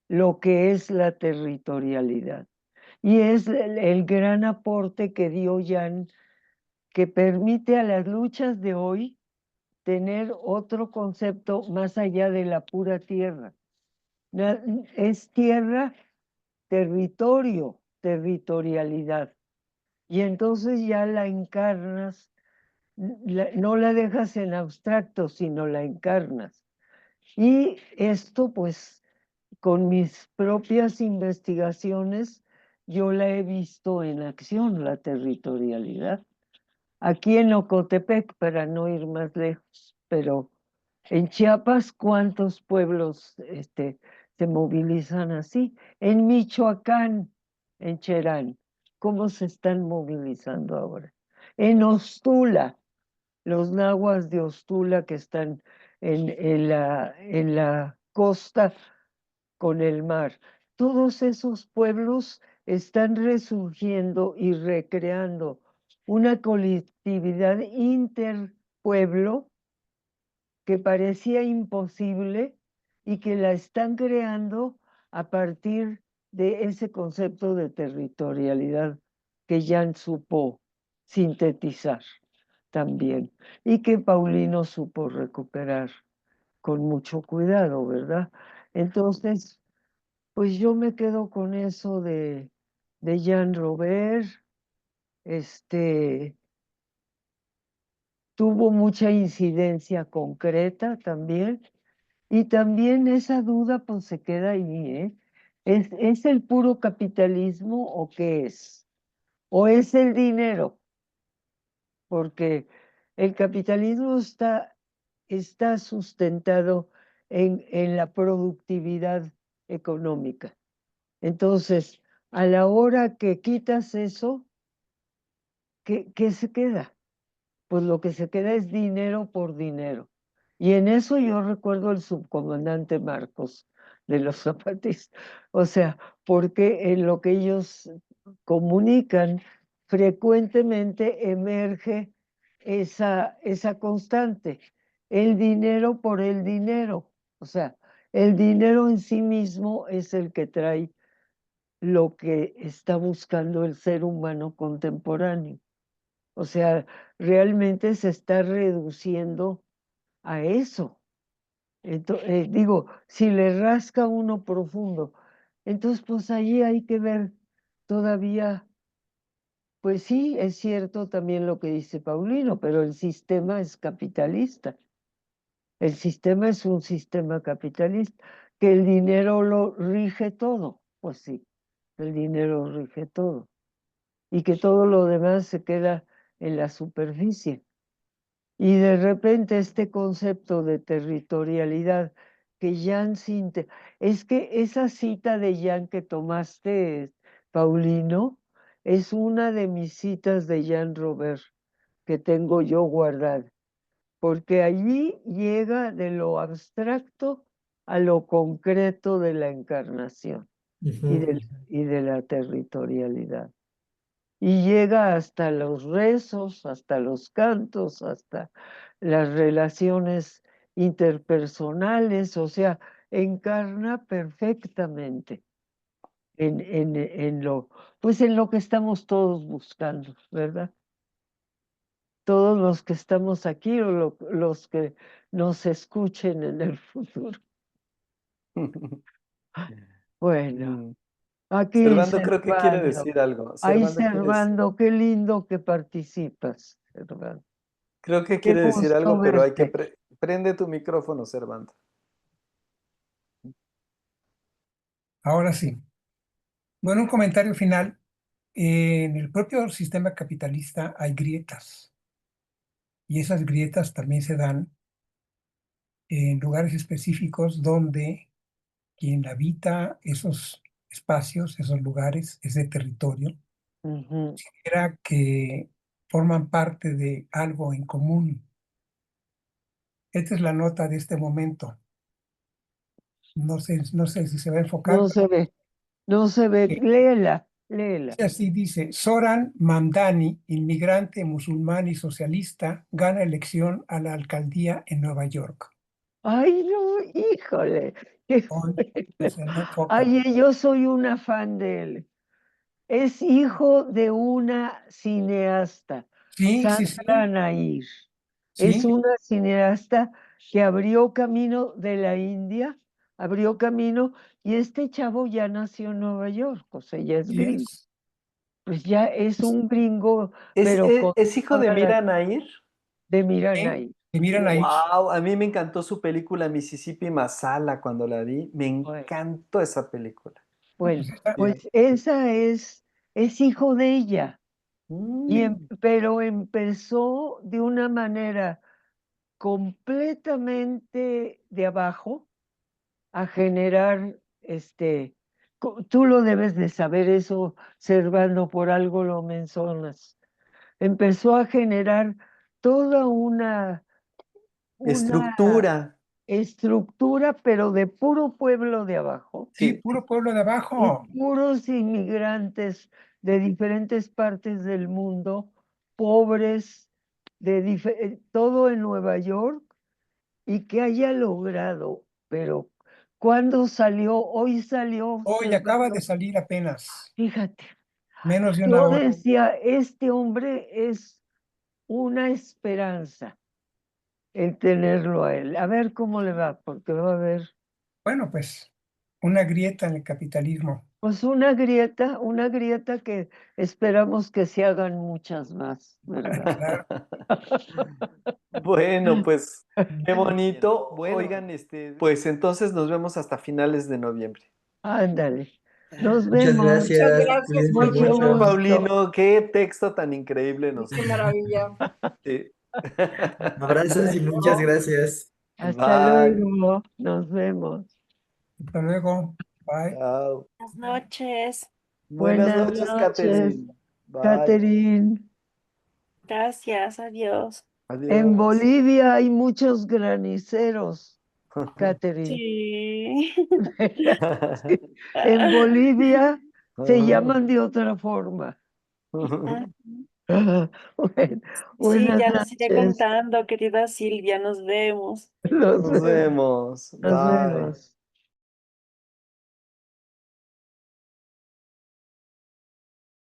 lo que es la territorialidad. Y es el gran aporte que dio Jan, que permite a las luchas de hoy tener otro concepto más allá de la pura tierra. Es tierra, territorio, territorialidad. Y entonces ya la encarnas, no la dejas en abstracto, sino la encarnas. Y esto, pues, con mis propias investigaciones, yo la he visto en acción, la territorialidad. Aquí en Ocotepec, para no ir más lejos, pero en Chiapas, ¿cuántos pueblos se movilizan así? En Michoacán, en Cherán, ¿cómo se están movilizando ahora? En Ostula, los nahuas de Ostula que están en la costa con el mar. Todos esos pueblos están resurgiendo y recreando una colectividad interpueblo que parecía imposible y que la están creando a partir de ese concepto de territorialidad que Jan supo sintetizar también y que Paulino supo recuperar con mucho cuidado, ¿verdad? Entonces, pues yo me quedo con eso de Jan Robert, tuvo mucha incidencia concreta también, y también esa duda pues se queda ahí, ¿eh? ¿Es el puro capitalismo o qué es? ¿O es el dinero? Porque el capitalismo está sustentado en la productividad económica. Entonces, a la hora que quitas eso, ¿qué se queda? Pues lo que se queda es dinero por dinero. Y en eso yo recuerdo el subcomandante Marcos de los zapatistas. O sea, porque en lo que ellos comunican frecuentemente emerge esa constante, el dinero por el dinero. O sea, el dinero en sí mismo es el que trae lo que está buscando el ser humano contemporáneo. O sea, realmente se está reduciendo a eso. Digo, si le rasca uno profundo, entonces pues ahí hay que ver todavía, pues sí, es cierto también lo que dice Paulino, pero el sistema es capitalista. El sistema es un sistema capitalista, que el dinero lo rige todo, pues sí, el dinero rige todo, y que todo lo demás se queda en la superficie. Y de repente este concepto de territorialidad que Jan Sinte, es que esa cita de Jan que tomaste, Paulino, es una de mis citas de Jan Robert que tengo yo guardada, porque allí llega de lo abstracto a lo concreto de la encarnación y de la territorialidad. Y llega hasta los rezos, hasta los cantos, hasta las relaciones interpersonales, o sea, encarna perfectamente pues en lo que estamos todos buscando, ¿verdad? Todos los que estamos aquí o los que nos escuchen en el futuro. Bueno, Mm, Aquí, Servando creo que quiere Servando. decir algo. Ay, Servando quiere decir, Servando, qué lindo que participas, Servando. creo que Qué quiere decir gusto algo, pero hay que verte. prende tu micrófono, Servando. Ahora sí. Bueno, un comentario final. En el propio sistema capitalista hay grietas y esas grietas también se dan en lugares específicos donde quien habita esos espacios, esos lugares, ese territorio, Ujú. era que forman parte de algo en común. Esta es la nota de este momento. No sé si se va a enfocar, No se ve, no se ve. pero Léela, léela. así dice, Zoran Mamdani, inmigrante musulmán y socialista, gana elección a la alcaldía en Nueva York. Ay, no, híjole. Qué Hoy, fuerte. se no enfoca. Ay, yo soy una fan de él. Es hijo de una cineasta, Sí, sí, sí, Sandra Nair. Es sí, una cineasta que abrió camino de la India, abrió camino, y este chavo ya nació en Nueva York, o sea, ya es sí gringo. es. Pues ya es un gringo, ¿Es, pero es, con es hijo de toda la Mira Nair? de Mira Sí, Nair. y miran ahí. Wow, a mí me encantó su película Mississippi Masala cuando la vi. Me Bueno, encantó esa película. bueno, Pues está- Sí. pues esa es hijo de ella, Mm. pero empezó de una manera completamente de abajo a generar, tú lo debes de saber eso, Servando, por algo lo mencionas. Empezó a generar toda una Estructura. estructura, pero de puro pueblo de abajo sí, Sí. puro pueblo de y abajo. puros inmigrantes de diferentes partes del mundo, pobres, todo en Nueva York, y que haya logrado, pero ¿cuándo salió? Hoy salió, Hoy acaba de Servando, salir apenas, fíjate, menos de una yo hora. decía, este hombre es una esperanza el tenerlo a él. A ver cómo le va, porque va a haber, Bueno, pues una grieta en el capitalismo. pues una grieta que esperamos que se hagan muchas más, ¿verdad? Claro. Bueno, pues qué bonito. Oigan, pues entonces nos vemos hasta finales de noviembre. Ándale, nos Muchas vemos, Muchas gracias, gracias cuídense por mucho Bueno, mucho. gusto. Paulino, qué texto tan increíble nos. qué maravilla. Sí. Abrazos y muchas gracias. Hasta Bye. luego, nos vemos. Hasta luego. Bye. Chao. Buenas noches. Buenas Buenas noches, noches, Catherine. Bye. Catherine. Gracias, adiós. En Adiós. Bolivia hay muchos graniceros, Catherine. Sí. Sí, en Bolivia se Ah. llaman de otra forma. Ah, Bueno, sí, buenas ya nos iré noches. contando, querida Silvia, nos vemos. Nos Nos vemos. vemos. Nos Bye. vemos.